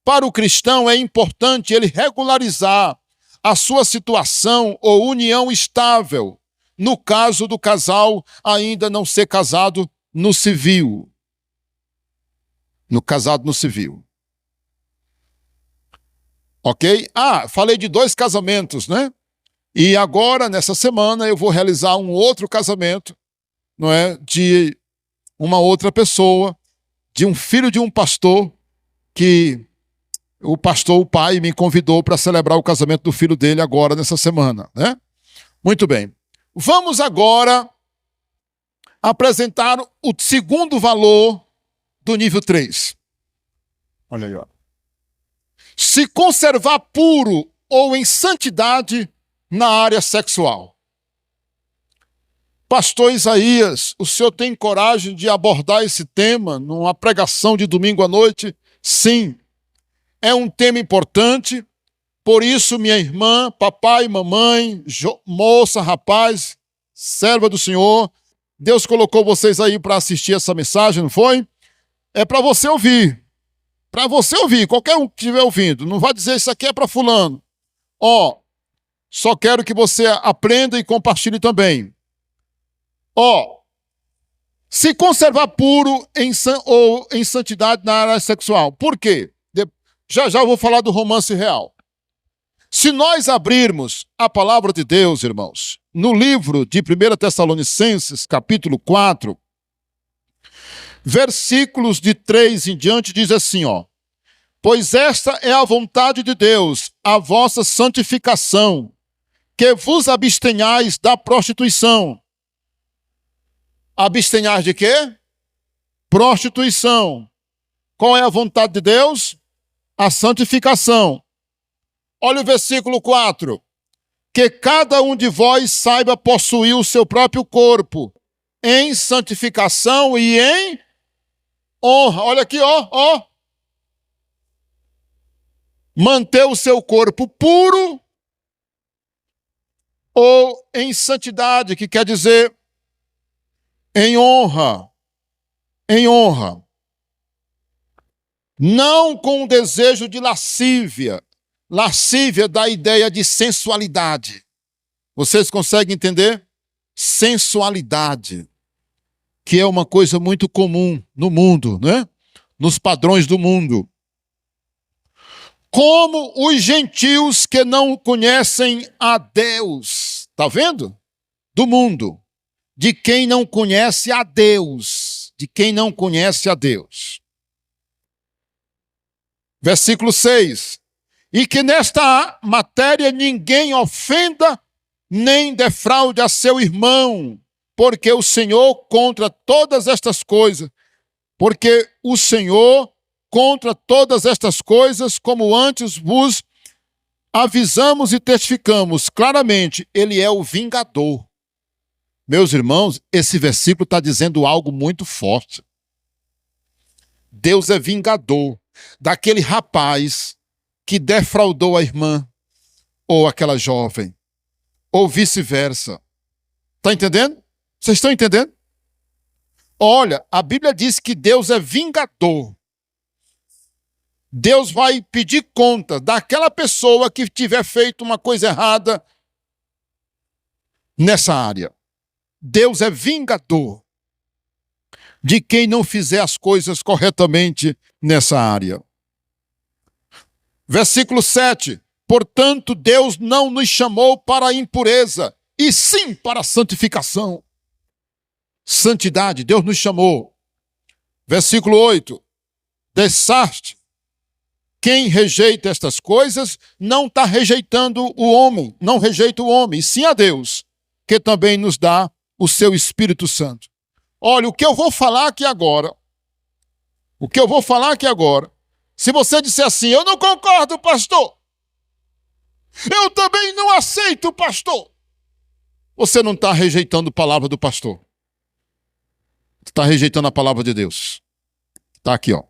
Para o cristão é importante ele regularizar a sua situação ou união estável, no caso do casal ainda não ser casado no civil. Casado no civil. Ok? Falei de 2 casamentos, né? E agora, nessa semana, eu vou realizar um outro casamento, não é? De uma outra pessoa de um filho de um pastor que o pai, me convidou para celebrar o casamento do filho dele agora, nessa semana, né? Muito bem. Vamos agora apresentar o segundo valor do nível 3. Olha aí, ó. Se conservar puro ou em santidade na área sexual. Pastor Isaías, o senhor tem coragem de abordar esse tema numa pregação de domingo à noite? Sim. É um tema importante, por isso, minha irmã, papai, mamãe, moça, rapaz, serva do Senhor, Deus colocou vocês aí para assistir essa mensagem, não foi? É para você ouvir. Para você ouvir, qualquer um que estiver ouvindo. Não vai dizer isso aqui é para fulano. Ó, só quero que você aprenda e compartilhe também. Ó, se conservar puro ou em santidade na área sexual. Por quê? Já eu vou falar do romance real. Se nós abrirmos a palavra de Deus, irmãos, no livro de 1 Tessalonicenses, capítulo 4, versículos de 3 em diante, diz assim, ó. Pois esta é a vontade de Deus, a vossa santificação, que vos abstenhais da prostituição. Abstenhais de quê? Prostituição. Qual é a vontade de Deus? A santificação. Olha o versículo 4. Que cada um de vós saiba possuir o seu próprio corpo em santificação e em honra. Olha aqui, ó. Manter o seu corpo puro ou em santidade, que quer dizer em honra. Em honra. Não com o desejo de lascívia. Lascívia dá a ideia de sensualidade. Vocês conseguem entender? Sensualidade, que é uma coisa muito comum no mundo, né? Nos padrões do mundo. Como os gentios que não conhecem a Deus. Está vendo? Do mundo. De quem não conhece a Deus. De quem não conhece a Deus. Versículo 6. E que nesta matéria ninguém ofenda nem defraude a seu irmão, porque o Senhor contra todas estas coisas, como antes vos avisamos e testificamos claramente, ele é o vingador. Meus irmãos, esse versículo está dizendo algo muito forte. Deus é vingador daquele rapaz que defraudou a irmã, ou aquela jovem, ou vice-versa. Está entendendo? Vocês estão entendendo? Olha, a Bíblia diz que Deus é vingador. Deus vai pedir conta daquela pessoa que tiver feito uma coisa errada nessa área. Deus é vingador de quem não fizer as coisas corretamente nessa área. Versículo 7. Portanto, Deus não nos chamou para a impureza, e sim para a santificação. Santidade, Deus nos chamou. Versículo 8. Dessaste. Quem rejeita estas coisas não está rejeitando o homem, não rejeita o homem, e sim a Deus, que também nos dá o seu Espírito Santo. Olha, o que eu vou falar aqui agora, se você disser assim, eu não concordo, pastor, eu também não aceito, pastor, você não está rejeitando a palavra do pastor. Está rejeitando a palavra de Deus. Está aqui, ó.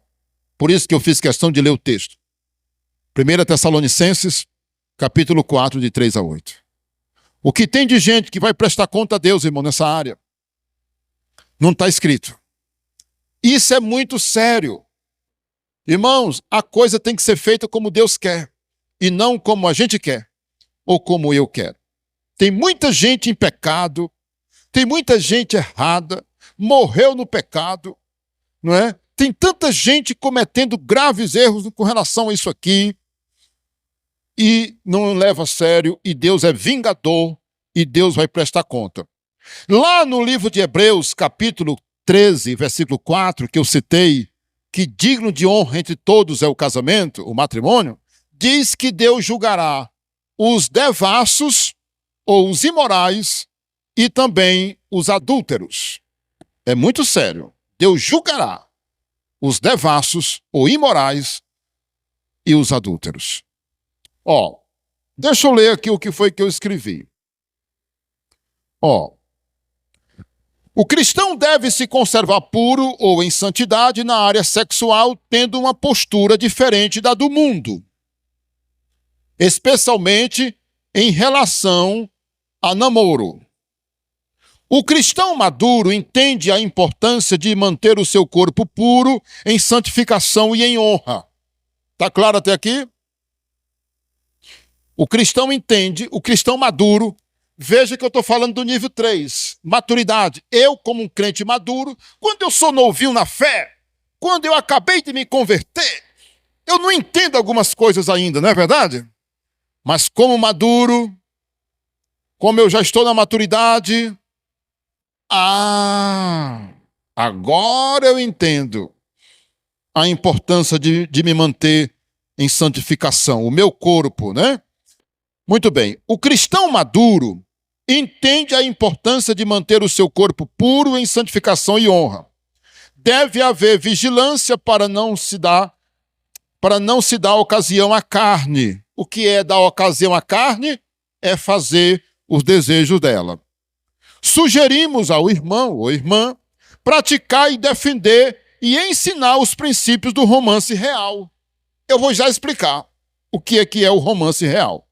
Por isso que eu fiz questão de ler o texto. 1 Tessalonicenses, capítulo 4, de 3 a 8. O que tem de gente que vai prestar conta a Deus, irmão, nessa área, não está escrito. Isso é muito sério. Irmãos, a coisa tem que ser feita como Deus quer, e não como a gente quer, ou como eu quero. Tem muita gente em pecado, tem muita gente errada, morreu no pecado, não é? Tem tanta gente cometendo graves erros com relação a isso aqui, e não leva a sério, e Deus é vingador, e Deus vai prestar conta. Lá no livro de Hebreus, capítulo 13, versículo 4, que eu citei que digno de honra entre todos é o casamento, o matrimônio, diz que Deus julgará os devassos ou os imorais e também os adúlteros. É muito sério. Deus julgará os devassos ou imorais e os adúlteros. Ó, deixa eu ler aqui o que foi que eu escrevi. Ó, o cristão deve se conservar puro ou em santidade na área sexual, tendo uma postura diferente da do mundo, especialmente em relação a namoro. O cristão maduro entende a importância de manter o seu corpo puro em santificação e em honra. Tá claro até aqui? O cristão entende, o cristão maduro, veja que eu estou falando do nível 3, maturidade. Eu, como um crente maduro, quando eu sou novinho na fé, quando eu acabei de me converter, eu não entendo algumas coisas ainda, não é verdade? Mas como maduro, como eu já estou na maturidade, agora eu entendo a importância de me manter em santificação, o meu corpo, né? Muito bem. O cristão maduro entende a importância de manter o seu corpo puro em santificação e honra. Deve haver vigilância para não se dar ocasião à carne. O que é dar ocasião à carne? É fazer os desejos dela. Sugerimos ao irmão ou irmã praticar e defender e ensinar os princípios do romance real. Eu vou já explicar o que é o romance real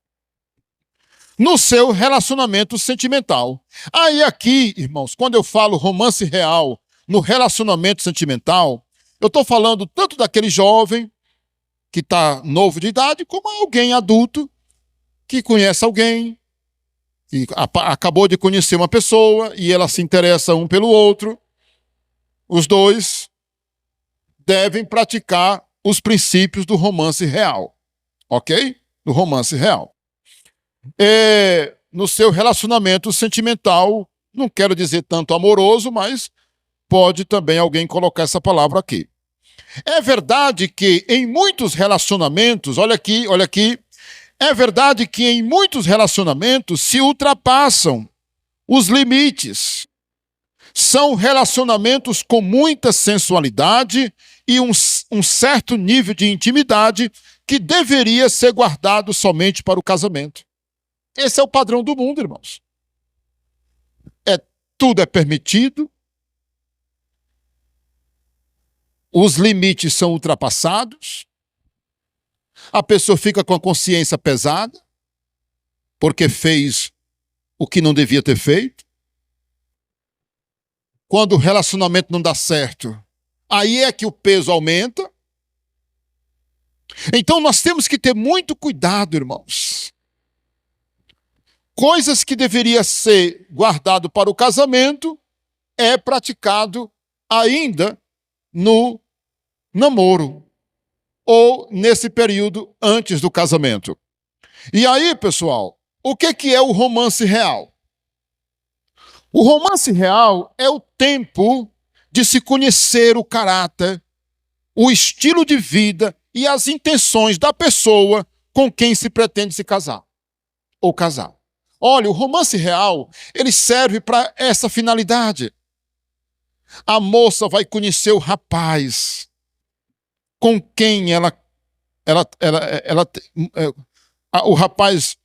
no seu relacionamento sentimental. Aí aqui, irmãos, quando eu falo romance real no relacionamento sentimental, eu estou falando tanto daquele jovem que está novo de idade, como alguém adulto que conhece alguém, que acabou de conhecer uma pessoa e ela se interessa um pelo outro. Os dois devem praticar os princípios do romance real, ok? Do romance real. No seu relacionamento sentimental, não quero dizer tanto amoroso, mas pode também alguém colocar essa palavra aqui. É verdade que em muitos relacionamentos, olha aqui, é verdade que em muitos relacionamentos se ultrapassam os limites. São relacionamentos com muita sensualidade e um certo nível de intimidade que deveria ser guardado somente para o casamento. Esse é o padrão do mundo, irmãos. Tudo é permitido, os limites são ultrapassados, a pessoa fica com a consciência pesada, porque fez o que não devia ter feito. Quando o relacionamento não dá certo, aí é que o peso aumenta. Então nós temos que ter muito cuidado, irmãos. Coisas que deveria ser guardado para o casamento é praticado ainda no namoro ou nesse período antes do casamento. E aí, pessoal, o que é o romance real? O romance real é o tempo de se conhecer o caráter, o estilo de vida e as intenções da pessoa com quem se pretende se casar ou casar. Olha, o romance real, ele serve para essa finalidade. A moça vai conhecer o rapaz com quem o rapaz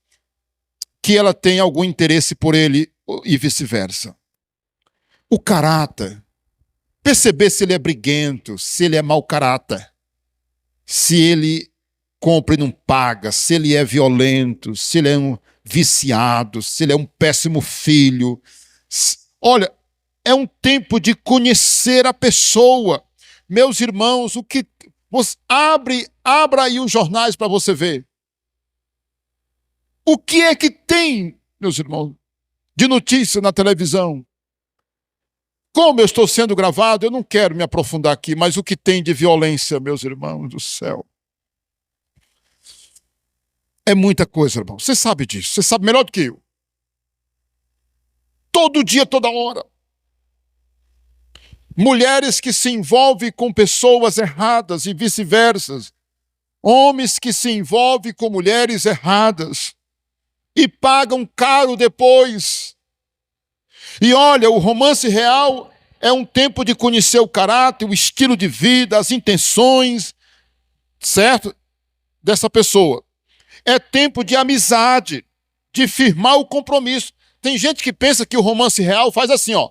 que ela tem algum interesse por ele e vice-versa. O caráter, perceber se ele é briguento, se ele é mau caráter, se ele compra e não paga, se ele é violento, se ele é um viciado, se ele é um péssimo filho. Olha, é um tempo de conhecer a pessoa. Meus irmãos, abra aí os jornais para você ver. O que é que tem, meus irmãos, de notícia na televisão? Como eu estou sendo gravado, eu não quero me aprofundar aqui, mas o que tem de violência, meus irmãos do céu? É muita coisa, irmão. Você sabe disso. Você sabe melhor do que eu. Todo dia, toda hora. mulheres que se envolvem com pessoas erradas e vice-versa, homens que se envolvem com mulheres erradas e pagam caro depois. E olha, o romance real é um tempo de conhecer o caráter, o estilo de vida, as intenções, certo? Dessa pessoa. É tempo de amizade, de firmar o compromisso. Tem gente que pensa que o romance real faz assim, ó.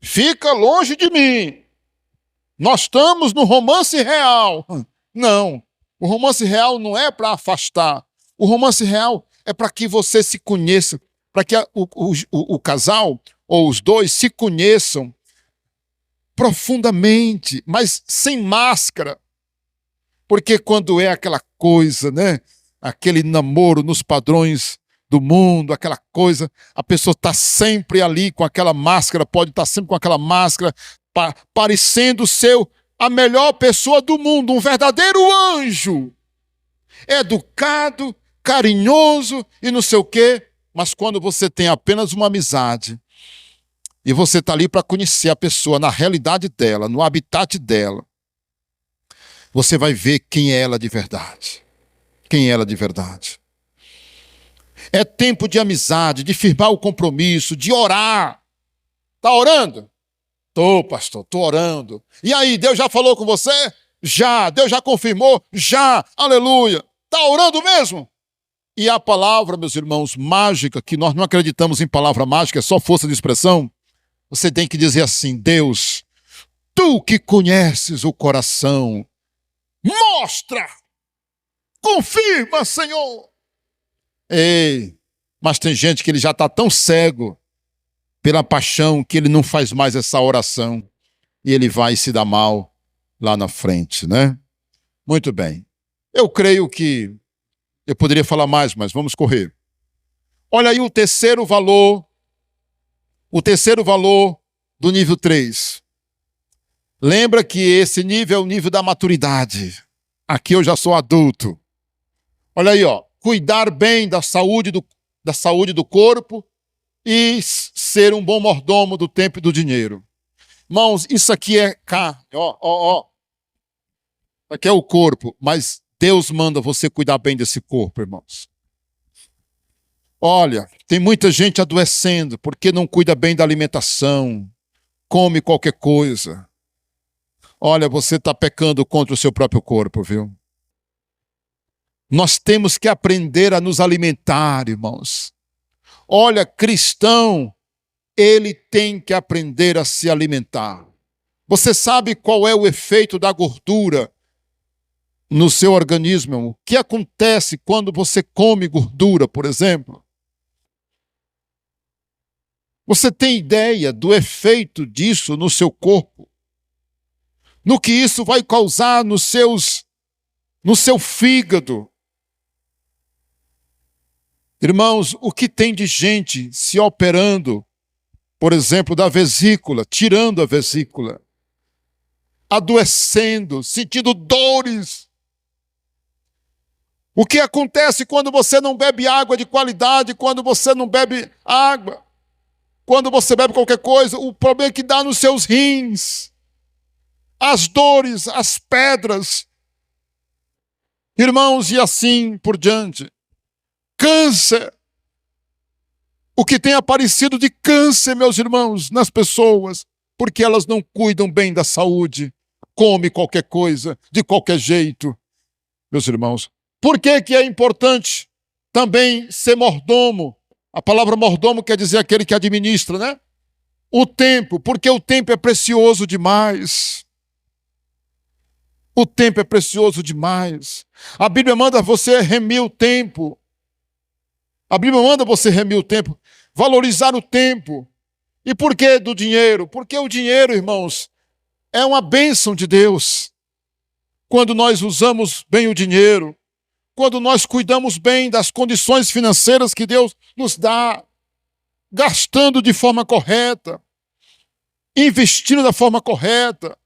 Fica longe de mim. Nós estamos no romance real. Não. O romance real não é para afastar. O romance real é para que você se conheça, para que o casal ou os dois se conheçam profundamente, mas sem máscara. Porque quando é aquela coisa, né? Aquele namoro nos padrões do mundo, aquela coisa, a pessoa está sempre ali com aquela máscara, pode estar sempre com aquela máscara, parecendo ser a melhor pessoa do mundo, um verdadeiro anjo. Educado, carinhoso e não sei o quê. Mas quando você tem apenas uma amizade e você está ali para conhecer a pessoa na realidade dela, no habitat dela, você vai ver quem é ela de verdade. Quem é ela de verdade. É tempo de amizade, de firmar o compromisso, de orar. Está orando? Estou, pastor, estou orando. E aí, Deus já falou com você? Já. Deus já confirmou? Já. Aleluia. Está orando mesmo? E a palavra, meus irmãos, mágica, que nós não acreditamos em palavra mágica, é só força de expressão. Você tem que dizer assim: Deus, tu que conheces o coração, mostra, confirma, Senhor. Ei, mas tem gente que ele já está tão cego pela paixão que ele não faz mais essa oração e ele vai se dar mal lá na frente, né? Muito bem. Eu creio que eu poderia falar mais, mas vamos correr. Olha aí o terceiro valor do nível 3. Lembra que esse nível é o nível da maturidade. Aqui eu já sou adulto. Olha aí, ó. Cuidar bem da saúde do corpo e ser um bom mordomo do tempo e do dinheiro. Irmãos, isso aqui é cá. Ó. Aqui é o corpo, mas Deus manda você cuidar bem desse corpo, irmãos. Olha, tem muita gente adoecendo porque não cuida bem da alimentação, come qualquer coisa. Olha, você está pecando contra o seu próprio corpo, viu? Nós temos que aprender a nos alimentar, irmãos. Olha, cristão, ele tem que aprender a se alimentar. Você sabe qual é o efeito da gordura no seu organismo, irmão? O que acontece quando você come gordura, por exemplo? Você tem ideia do efeito disso no seu corpo? No que isso vai causar no seu fígado? Irmãos, o que tem de gente se operando, por exemplo, da vesícula, tirando a vesícula, adoecendo, sentindo dores. O que acontece quando você não bebe água de qualidade, quando você não bebe água, quando você bebe qualquer coisa, o problema é que dá nos seus rins, as dores, as pedras. Irmãos, e assim por diante. Câncer. O que tem aparecido de câncer, meus irmãos, nas pessoas, porque elas não cuidam bem da saúde, come qualquer coisa, de qualquer jeito. Meus irmãos, por que que é importante também ser mordomo? A palavra mordomo quer dizer aquele que administra, né? O tempo, porque o tempo é precioso demais. O tempo é precioso demais. A Bíblia manda você remir o tempo. A Bíblia manda você remir o tempo, valorizar o tempo. E por que do dinheiro? Porque o dinheiro, irmãos, é uma bênção de Deus. Quando nós usamos bem o dinheiro, quando nós cuidamos bem das condições financeiras que Deus nos dá, gastando de forma correta, investindo da forma correta,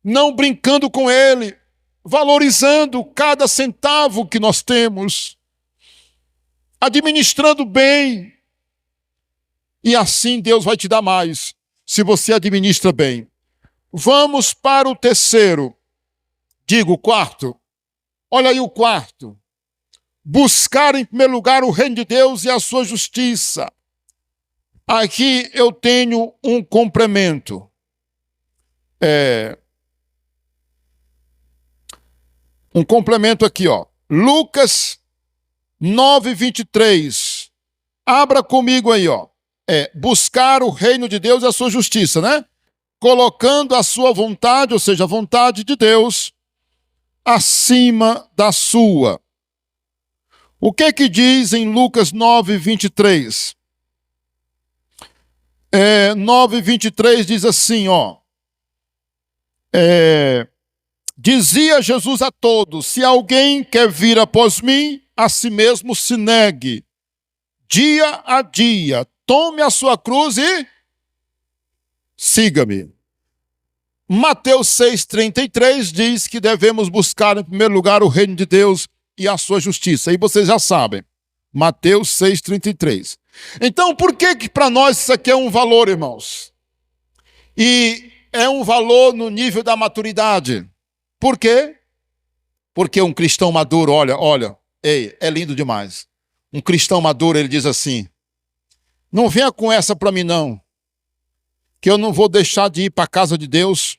não brincando com ele, valorizando cada centavo que nós temos, administrando bem. E assim Deus vai te dar mais, se você administra bem. Vamos para o terceiro. Digo, o quarto. Olha aí o quarto. Buscar em primeiro lugar o reino de Deus e a sua justiça. Aqui eu tenho um complemento. Um complemento aqui, ó. Lucas 9:23. Abra comigo aí, ó. Buscar o reino de Deus e a sua justiça, né? Colocando a sua vontade, ou seja, a vontade de Deus, acima da sua. O que diz em Lucas 9:23? 9:23 diz assim, ó. Dizia Jesus a todos: se alguém quer vir após mim, a si mesmo se negue, dia a dia, tome a sua cruz e siga-me. Mateus 6:33 diz que devemos buscar em primeiro lugar o reino de Deus e a sua justiça. Aí vocês já sabem. Mateus 6:33. Então, por que para nós isso aqui é um valor, irmãos? E é um valor no nível da maturidade. Por quê? Porque um cristão maduro, olha, é lindo demais. Um cristão maduro, ele diz assim: não venha com essa para mim não, que eu não vou deixar de ir para a casa de Deus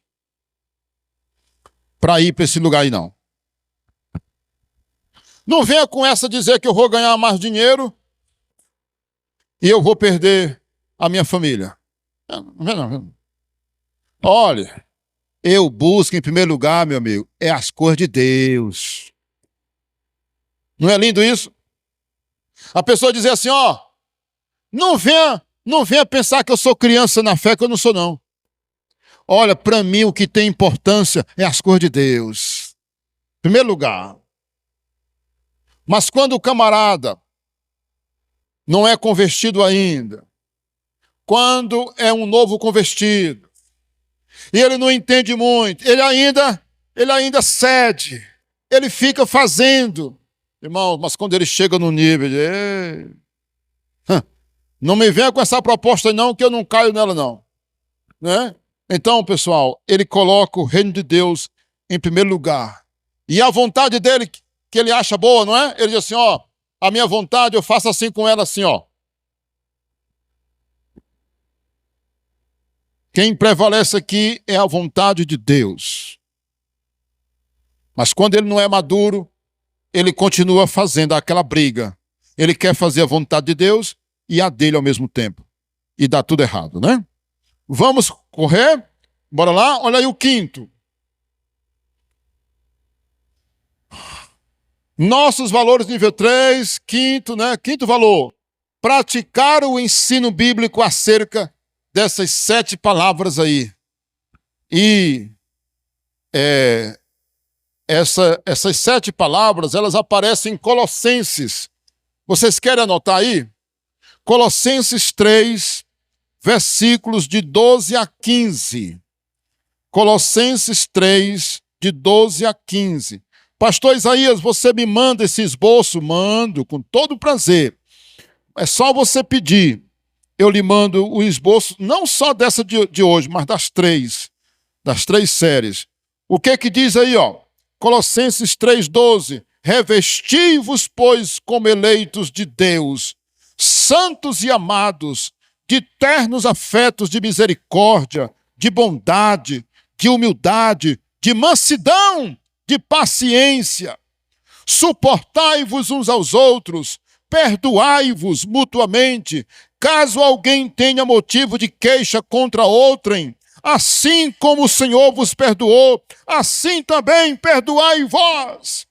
para ir para esse lugar aí não. Não venha com essa dizer que eu vou ganhar mais dinheiro e eu vou perder a minha família. Não. Olha, eu busco em primeiro lugar, meu amigo, as coisas de Deus. Não é lindo isso? A pessoa dizer assim, ó, não venha pensar que eu sou criança na fé, que eu não sou não. Olha, para mim o que tem importância é as coisas de Deus. Em primeiro lugar. Mas quando o camarada não é convertido ainda, quando é um novo convertido, e ele não entende muito, ele ainda cede, ele fica fazendo. Irmão, mas quando ele chega no nível de... não me venha com essa proposta não, que eu não caio nela não. Né? Então, pessoal, ele coloca o reino de Deus em primeiro lugar. E a vontade dele, que ele acha boa, não é? Ele diz assim, ó, a minha vontade eu faço assim com ela, assim, ó. Quem prevalece aqui é a vontade de Deus. Mas quando ele não é maduro, ele continua fazendo aquela briga. Ele quer fazer a vontade de Deus e a dele ao mesmo tempo. E dá tudo errado, né? Vamos correr? Bora lá? Olha aí o quinto. Nossos valores nível 3, quinto, né? Quinto valor. Praticar o ensino bíblico acerca dessas 7 palavras aí. E essas 7 palavras, elas aparecem em Colossenses. Vocês querem anotar aí? Colossenses 3, versículos de 12 a 15. Colossenses 3, de 12 a 15. Pastor Isaías, você me manda esse esboço? Mando, com todo prazer. É só você pedir. Eu lhe mando o esboço, não só dessa de hoje, mas das 3 séries. O que diz aí, ó? Colossenses 3:12. Revesti-vos, pois, como eleitos de Deus, santos e amados, de ternos afetos de misericórdia, de bondade, de humildade, de mansidão, de paciência. Suportai-vos uns aos outros, perdoai-vos mutuamente, caso alguém tenha motivo de queixa contra outrem. Assim como o Senhor vos perdoou, assim também perdoai vós.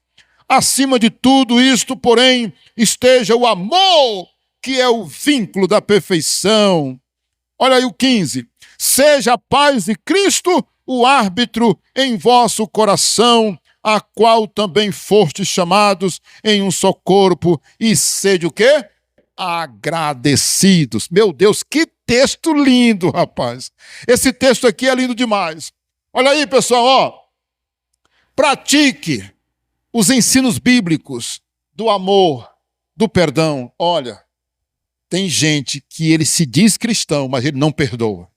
Acima de tudo isto, porém, esteja o amor, que é o vínculo da perfeição. Olha aí o 15. Seja a paz de Cristo o árbitro em vosso coração, a qual também fostes chamados em um só corpo, e sede o quê? Agradecidos. Meu Deus, que texto lindo, rapaz. Esse texto aqui é lindo demais. Olha aí, pessoal, ó. Pratique os ensinos bíblicos do amor, do perdão. Olha, tem gente que ele se diz cristão, mas ele não perdoa.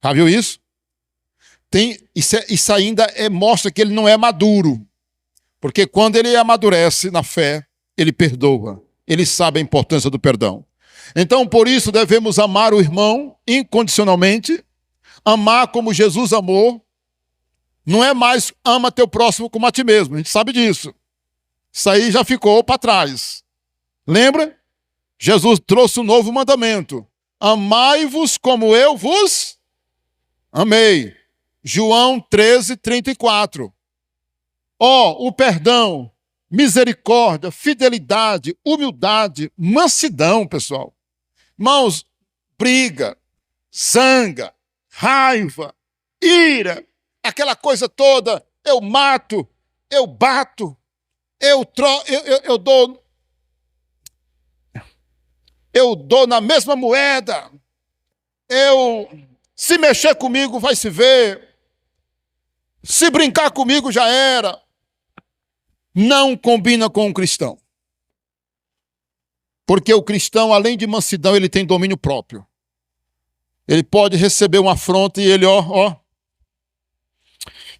Já viu isso? Isso ainda mostra que ele não é maduro. Porque quando ele amadurece na fé, ele perdoa. Ele sabe a importância do perdão. Então, por isso, devemos amar o irmão incondicionalmente, amar como Jesus amou. Não é mais ama teu próximo como a ti mesmo. A gente sabe disso. Isso aí já ficou para trás. Lembra? Jesus trouxe um novo mandamento. Amai-vos como eu vos amei. João 13:34. O perdão, misericórdia, fidelidade, humildade, mansidão, pessoal. Irmãos, briga, zanga, raiva, ira, aquela coisa toda, eu mato, eu bato, eu dou na mesma moeda, se mexer comigo vai se ver, se brincar comigo já era. Não combina com um cristão. Porque o cristão, além de mansidão, ele tem domínio próprio. Ele pode receber uma afronta e ele,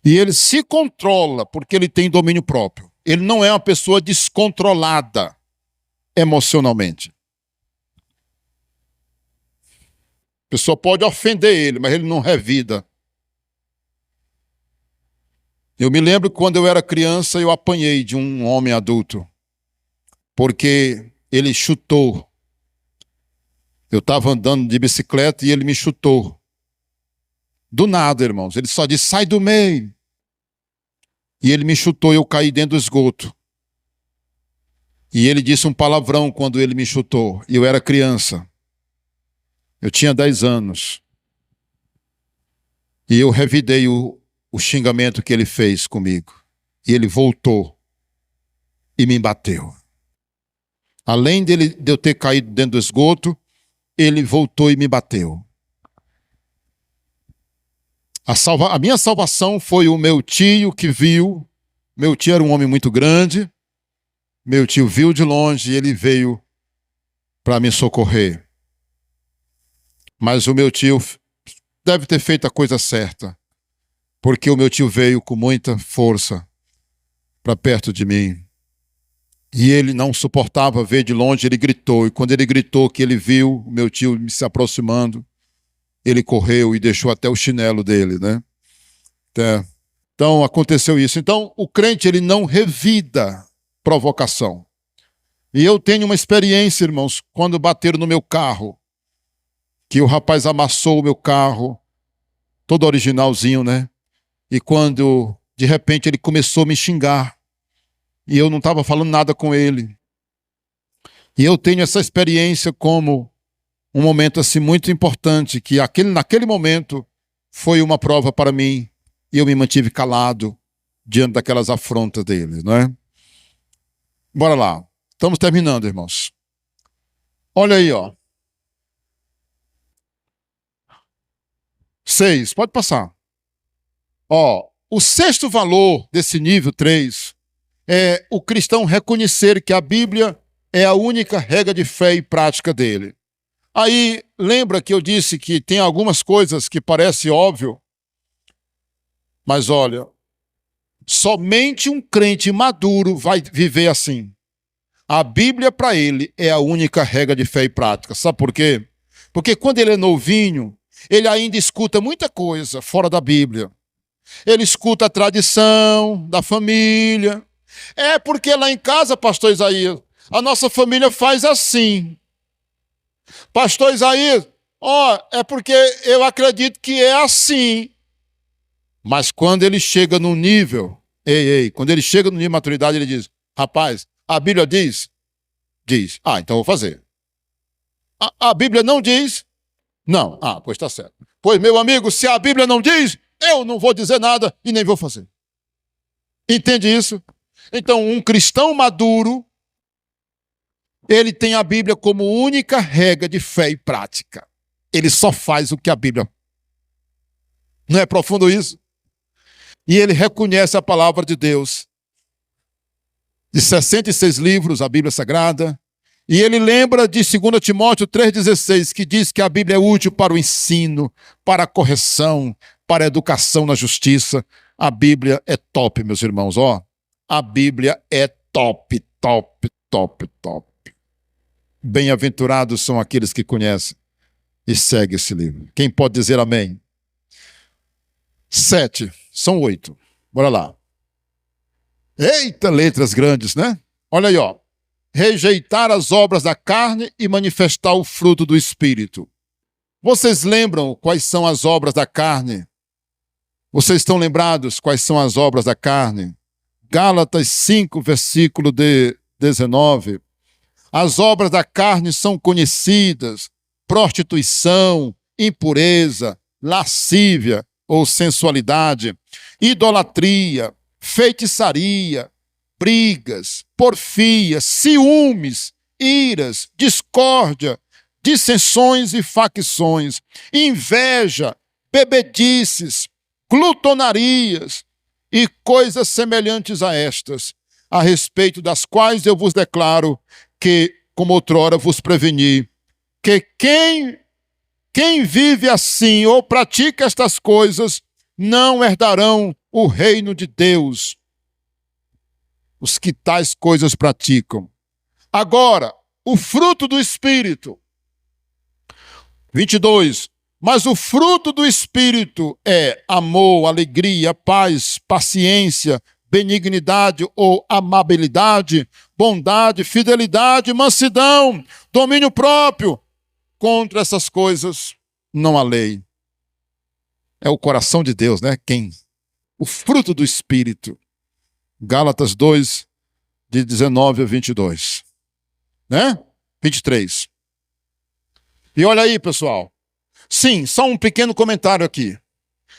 e ele se controla, porque ele tem domínio próprio. Ele não é uma pessoa descontrolada emocionalmente. A pessoa pode ofender ele, mas ele não revida. Eu me lembro que quando eu era criança, eu apanhei de um homem adulto, porque ele chutou. Eu estava andando de bicicleta e ele me chutou. Do nada, irmãos. Ele só disse, sai do meio. E ele me chutou e eu caí dentro do esgoto. E ele disse um palavrão quando ele me chutou. E eu era criança. Eu tinha 10 anos. E eu revidei o xingamento que ele fez comigo. E ele voltou e me bateu. Além de eu ter caído dentro do esgoto, ele voltou e me bateu. A minha salvação foi o meu tio que viu. Meu tio era um homem muito grande. Meu tio viu de longe e ele veio para me socorrer. Mas o meu tio deve ter feito a coisa certa, porque o meu tio veio com muita força para perto de mim. E ele não suportava ver de longe, ele gritou. E quando ele gritou que ele viu o meu tio se aproximando, ele correu e deixou até o chinelo dele, né? Então aconteceu isso. Então o crente, ele não revida provocação. E eu tenho uma experiência, irmãos, quando bateram no meu carro, que o rapaz amassou o meu carro, todo originalzinho, né? E quando, de repente, ele começou a me xingar, e eu não estava falando nada com ele. E eu tenho essa experiência como um momento assim muito importante, que naquele momento foi uma prova para mim, e eu me mantive calado diante daquelas afrontas dele, não é? Bora lá. Estamos terminando, irmãos. Olha aí, 6, pode passar. O sexto valor desse nível 3 é o cristão reconhecer que a Bíblia é a única regra de fé e prática dele. Aí, lembra que eu disse que tem algumas coisas que parecem óbvio, mas olha, somente um crente maduro vai viver assim. A Bíblia, para ele, é a única regra de fé e prática. Sabe por quê? Porque quando ele é novinho, ele ainda escuta muita coisa fora da Bíblia. Ele escuta a tradição da família. É porque lá em casa, pastor Isaías, a nossa família faz assim. Pastor Isaías, é porque eu acredito que é assim. Mas quando ele chega no nível, quando ele chega no nível de maturidade, ele diz, rapaz, a Bíblia diz? Diz. Então eu vou fazer. A Bíblia não diz? Não. Pois está certo. Pois, meu amigo, se a Bíblia não diz, eu não vou dizer nada e nem vou fazer. Entende isso? Então, um cristão maduro, ele tem a Bíblia como única regra de fé e prática. Ele só faz o que a Bíblia. Não é profundo isso? E ele reconhece a palavra de Deus. De 66 livros, a Bíblia Sagrada, E ele lembra de 2 Timóteo 3,16, que diz que a Bíblia é útil para o ensino, para a correção, para a educação na justiça. A Bíblia é top, meus irmãos, ó. A Bíblia é top, top, top, top. Bem-aventurados são aqueles que conhecem e seguem esse livro. Quem pode dizer amém? 7, são 8. Bora lá. Eita, letras grandes, né? Olha aí, ó. Rejeitar as obras da carne e manifestar o fruto do Espírito. Vocês lembram quais são as obras da carne? Vocês estão lembrados quais são as obras da carne? Gálatas 5, versículo 19. As obras da carne são conhecidas: prostituição, impureza, lascívia ou sensualidade, idolatria, feitiçaria, brigas, porfias, ciúmes, iras, discórdia, dissensões e facções, inveja, bebedices, glutonarias e coisas semelhantes a estas, a respeito das quais eu vos declaro que, como outrora vos preveni, que quem vive assim ou pratica estas coisas não herdarão o reino de Deus. Os que tais coisas praticam. Agora, o fruto do Espírito. 22. Mas o fruto do Espírito é amor, alegria, paz, paciência, benignidade ou amabilidade, bondade, fidelidade, mansidão, domínio próprio. Contra essas coisas não há lei. É o coração de Deus, né? O fruto do Espírito. Gálatas 2, de 19 a 22. Né? 23. E olha aí, pessoal. Sim, só um pequeno comentário aqui.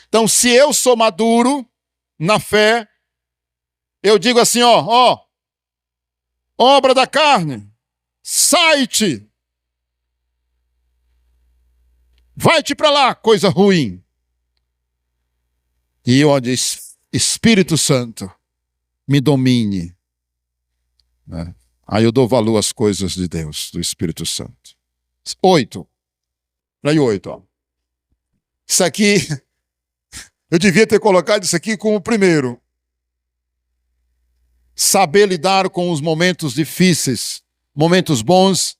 Então, se eu sou maduro na fé, eu digo assim, ó, obra da carne, sai-te. Vai-te para lá, coisa ruim. E eu disse, Espírito Santo, me domine. Né? Aí eu dou valor às coisas de Deus, do Espírito Santo. 8. Olha aí 8, ó. Isso aqui, eu devia ter colocado isso aqui como o primeiro. Saber lidar com os momentos difíceis, momentos bons,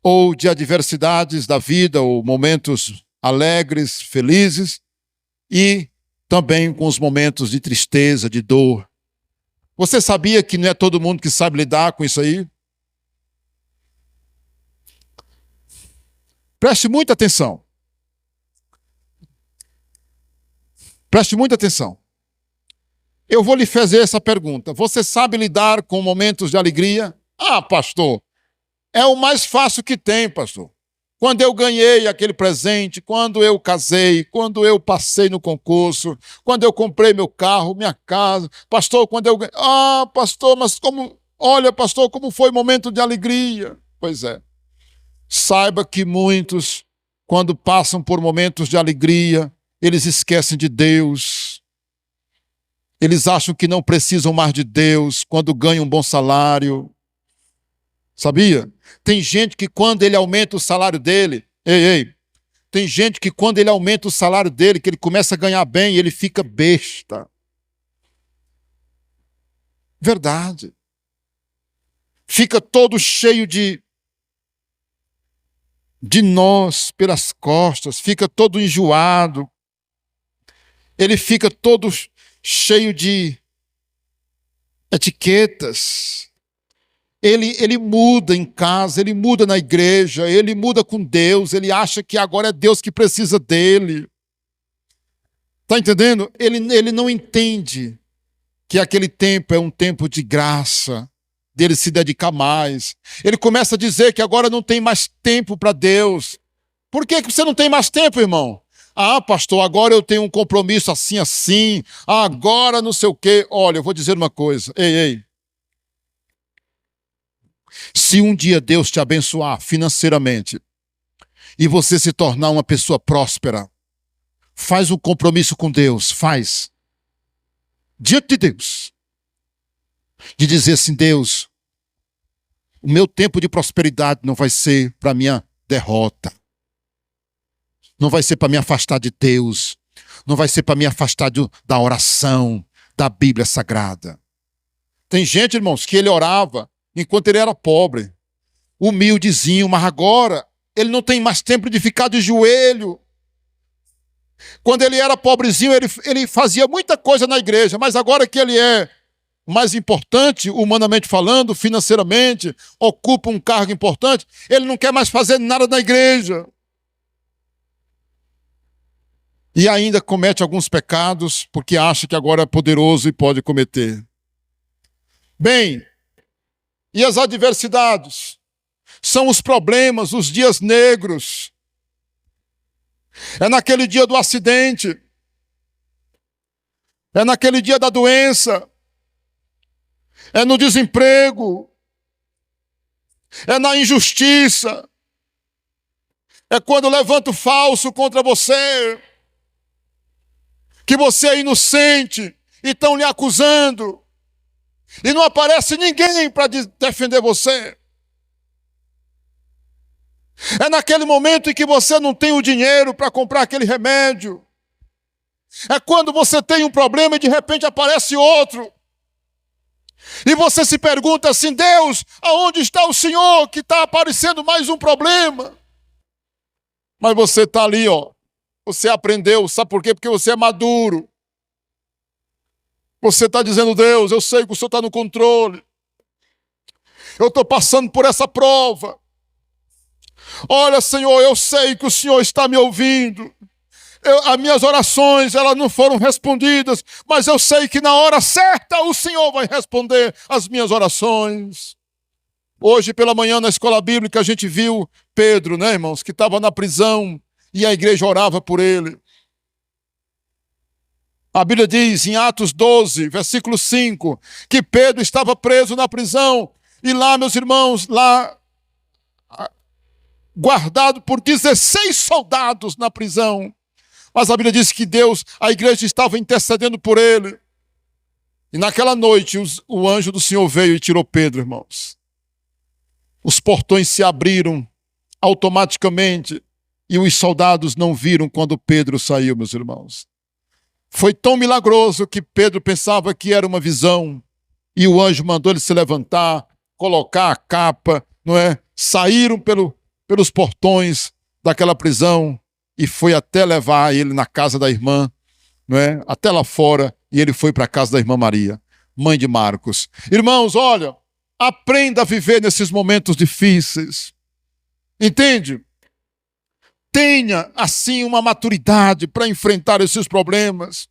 ou de adversidades da vida, ou momentos alegres, felizes, e também com os momentos de tristeza, de dor. Você sabia que não é todo mundo que sabe lidar com isso aí? Preste muita atenção. Preste muita atenção. Eu vou lhe fazer essa pergunta. Você sabe lidar com momentos de alegria? Ah, pastor, é o mais fácil que tem, pastor. Quando eu ganhei aquele presente, quando eu casei, quando eu passei no concurso, quando eu comprei meu carro, minha casa. Pastor, quando eu ganhei... Ah, pastor, mas como... Olha, pastor, como foi o momento de alegria. Pois é. Saiba que muitos, quando passam por momentos de alegria, eles esquecem de Deus. Eles acham que não precisam mais de Deus quando ganham um bom salário. Sabia? Tem gente que quando ele aumenta o salário dele, tem gente que quando ele aumenta o salário dele, que ele começa a ganhar bem, ele fica besta. Verdade. Fica todo cheio de nós pelas costas, fica todo enjoado. Ele fica todo cheio de etiquetas. Ele muda em casa, ele muda na igreja, ele muda com Deus, ele acha que agora é Deus que precisa dele. Está entendendo? Ele não entende que aquele tempo é um tempo de graça, dele se dedicar mais. Ele começa a dizer que agora não tem mais tempo para Deus. Por que você não tem mais tempo, irmão? Ah, pastor, agora eu tenho um compromisso assim, assim. Agora não sei o quê. Olha, eu vou dizer uma coisa. Ei. Se um dia Deus te abençoar financeiramente e você se tornar uma pessoa próspera, faz um compromisso com Deus, faz. Diante de Deus. De dizer assim, Deus, O meu tempo de prosperidade não vai ser para minha derrota. Não vai ser para me afastar de Deus. Não vai ser para me afastar da oração, da Bíblia Sagrada. Tem gente, irmãos, que ele orava enquanto ele era pobre, humildezinho, mas agora ele não tem mais tempo de ficar de joelho. Quando ele era pobrezinho, ele fazia muita coisa na igreja, mas agora que ele é mais importante, humanamente falando, financeiramente, ocupa um cargo importante, ele não quer mais fazer nada na igreja. E ainda comete alguns pecados, porque acha que agora é poderoso e pode cometer. Bem, e as adversidades? São os problemas, os dias negros. É naquele dia do acidente. É naquele dia da doença. É no desemprego. É na injustiça. É quando levanta o falso contra você. Que você é inocente e estão lhe acusando. E não aparece ninguém para defender você. É naquele momento em que você não tem o dinheiro para comprar aquele remédio. É quando você tem um problema e de repente aparece outro. E você se pergunta assim: Deus, aonde está o Senhor que está aparecendo mais um problema? Mas você está ali, ó. Você aprendeu, sabe por quê? Porque você é maduro. Você está dizendo: Deus, eu sei que o Senhor está no controle. Eu estou passando por essa prova. Olha, Senhor, eu sei que o Senhor está me ouvindo. As minhas orações, elas não foram respondidas, mas eu sei que na hora certa o Senhor vai responder as minhas orações. Hoje pela manhã na escola bíblica a gente viu Pedro, né, irmãos, que estava na prisão e a igreja orava por ele. A Bíblia diz em Atos 12, versículo 5, que Pedro estava preso na prisão e lá, meus irmãos, lá guardado por 16 soldados na prisão. Mas a Bíblia diz que Deus, a igreja estava intercedendo por ele. E naquela noite o anjo do Senhor veio e tirou Pedro, irmãos. Os portões se abriram automaticamente e os soldados não viram quando Pedro saiu, meus irmãos. Foi tão milagroso que Pedro pensava que era uma visão e o anjo mandou ele se levantar, colocar a capa, não é? Saíram pelos portões daquela prisão e foi até levar ele na casa da irmã, não é? Até lá fora, e ele foi para a casa da irmã Maria, mãe de Marcos. Irmãos, olha, aprenda a viver nesses momentos difíceis. Entende? Tenha, assim, uma maturidade para enfrentar esses problemas.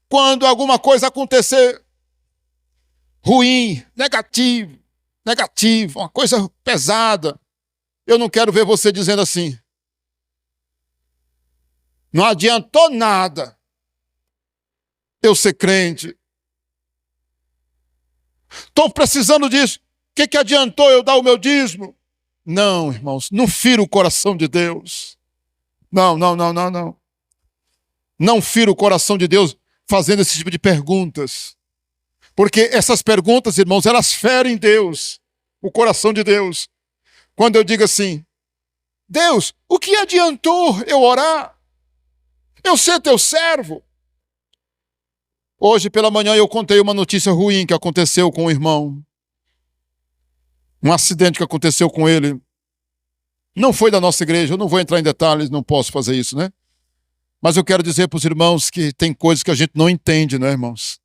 Quando alguma coisa acontecer ruim, negativo, uma coisa pesada, eu não quero ver você dizendo assim: não adiantou nada eu ser crente. Estou precisando disso. O que adiantou eu dar o meu dízimo? Não, irmãos, não fira o coração de Deus. Não. Não fira o coração de Deus fazendo esse tipo de perguntas. Porque essas perguntas, irmãos, elas ferem Deus, o coração de Deus. Quando eu digo assim: Deus, o que adiantou eu orar? Eu ser teu servo. Hoje pela manhã eu contei uma notícia ruim que aconteceu com um irmão. Um acidente que aconteceu com ele. Não foi da nossa igreja, eu não vou entrar em detalhes, não posso fazer isso, né? Mas eu quero dizer para os irmãos que tem coisas que a gente não entende, né, irmãos?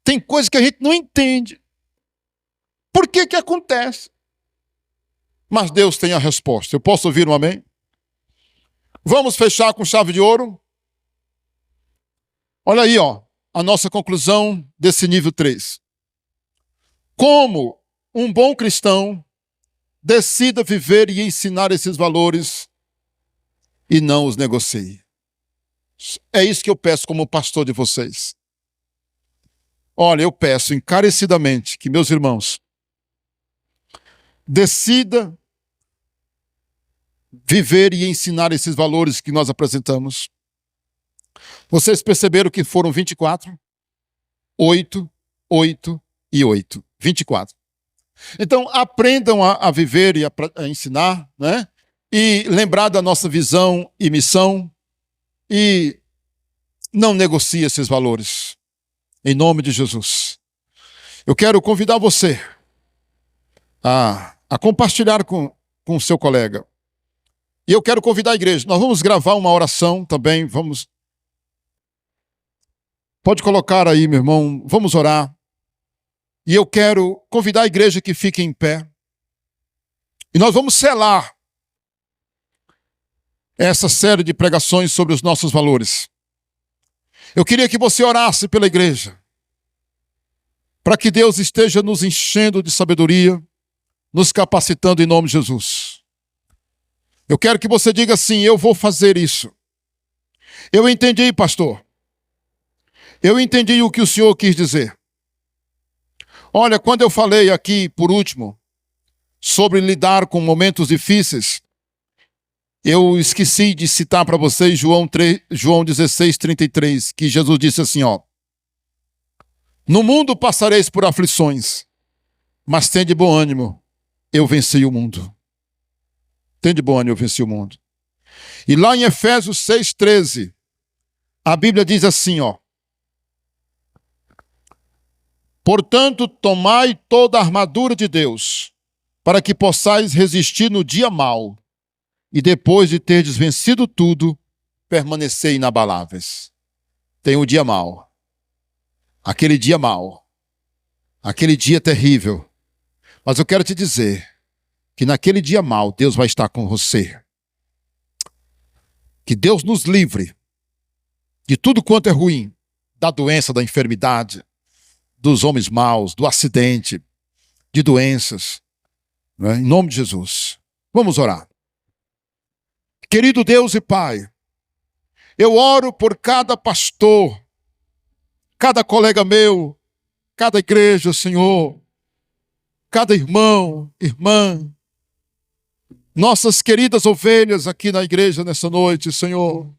Tem coisas que a gente não entende. Por que acontece? Mas Deus tem a resposta. Eu posso ouvir um amém? Vamos fechar com chave de ouro? Olha aí, ó, a nossa conclusão desse nível 3. Como um bom cristão decida viver e ensinar esses valores e não os negocie. É isso que eu peço como pastor de vocês. Olha, eu peço encarecidamente que meus irmãos decida viver e ensinar esses valores que nós apresentamos. Vocês perceberam que foram 24? 8, 8 e 8. 24. Então, aprendam a viver e a ensinar, né? E lembrar da nossa visão e missão e não negocie esses valores. Em nome de Jesus. Eu quero convidar você a compartilhar com o seu colega. E eu quero convidar a igreja. Nós vamos gravar uma oração também. Pode colocar aí, meu irmão. Vamos orar. E eu quero convidar a igreja que fique em pé. E nós vamos selar essa série de pregações sobre os nossos valores. Eu queria que você orasse pela igreja, para que Deus esteja nos enchendo de sabedoria, nos capacitando em nome de Jesus. Eu quero que você diga assim: eu vou fazer isso. Eu entendi, pastor. Eu entendi o que o senhor quis dizer. Olha, quando eu falei aqui, por último, sobre lidar com momentos difíceis, eu esqueci de citar para vocês João 16:33, que Jesus disse assim, ó: no mundo passareis por aflições, mas tende bom ânimo, eu venci o mundo. Tende bom ânimo, eu venci o mundo. E lá em Efésios 6:13, a Bíblia diz assim, ó: portanto, tomai toda a armadura de Deus, para que possais resistir no dia mau, e depois de terdes vencido tudo, permanecer inabaláveis. Tem o dia mau. Aquele dia mau. Aquele dia terrível. Mas eu quero te dizer que naquele dia mau, Deus vai estar com você. Que Deus nos livre de tudo quanto é ruim, da doença, da enfermidade, dos homens maus, do acidente, de doenças, né? Em nome de Jesus. Vamos orar. Querido Deus e Pai, eu oro por cada pastor, cada colega meu, cada igreja, Senhor, cada irmão, irmã, nossas queridas ovelhas aqui na igreja nessa noite, Senhor.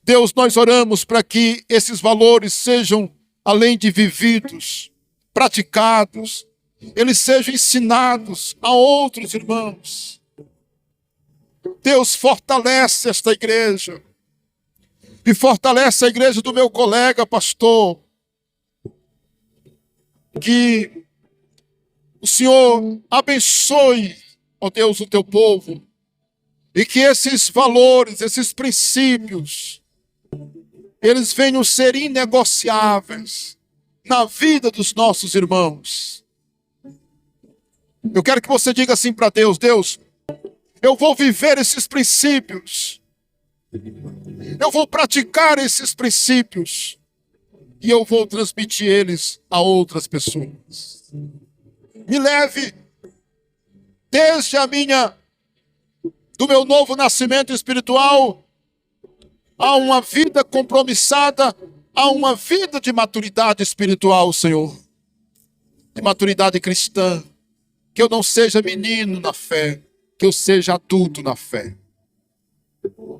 Deus, nós oramos para que esses valores sejam, além de vividos, praticados, eles sejam ensinados a outros irmãos. Deus, fortalece esta igreja. E fortalece a igreja do meu colega pastor. Que o Senhor abençoe, ó Deus, o teu povo. E que esses valores, esses princípios, eles venham ser inegociáveis na vida dos nossos irmãos. Eu quero que você diga assim para Deus: Deus, eu vou viver esses princípios. Eu vou praticar esses princípios. E eu vou transmitir eles a outras pessoas. Me leve desde do meu novo nascimento espiritual a uma vida compromissada, a uma vida de maturidade espiritual, Senhor. De maturidade cristã. Que eu não seja menino na fé, que eu seja adulto na fé.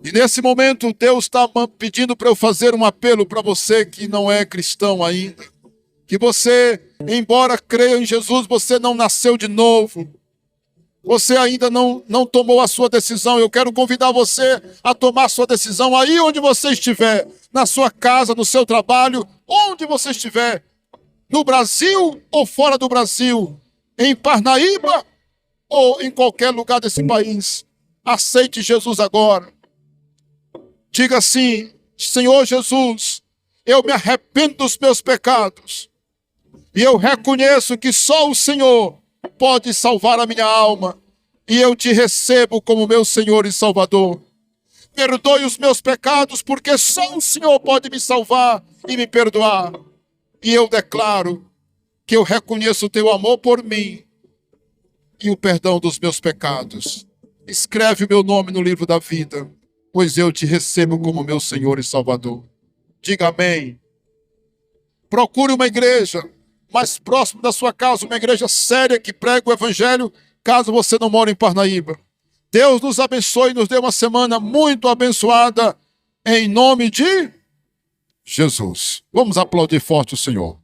E nesse momento Deus está pedindo para eu fazer um apelo para você que não é cristão ainda. Que você, embora creia em Jesus, você não nasceu de novo. Você ainda não tomou a sua decisão. Eu quero convidar você a tomar a sua decisão aí onde você estiver. Na sua casa, no seu trabalho, onde você estiver. No Brasil ou fora do Brasil. Em Parnaíba ou em qualquer lugar desse país. Aceite Jesus agora. Diga assim: Senhor Jesus, eu me arrependo dos meus pecados. E eu reconheço que só o Senhor pode salvar a minha alma. E eu te recebo como meu Senhor e Salvador. Perdoe os meus pecados, porque só o Senhor pode me salvar e me perdoar. E eu declaro que eu reconheço o teu amor por mim e o perdão dos meus pecados. Escreve o meu nome no livro da vida, pois eu te recebo como meu Senhor e Salvador. Diga amém. Procure uma igreja mais próxima da sua casa, uma igreja séria que prega o evangelho, caso você não mora em Parnaíba. Deus nos abençoe e nos dê uma semana muito abençoada, em nome de Jesus. Vamos aplaudir forte o Senhor.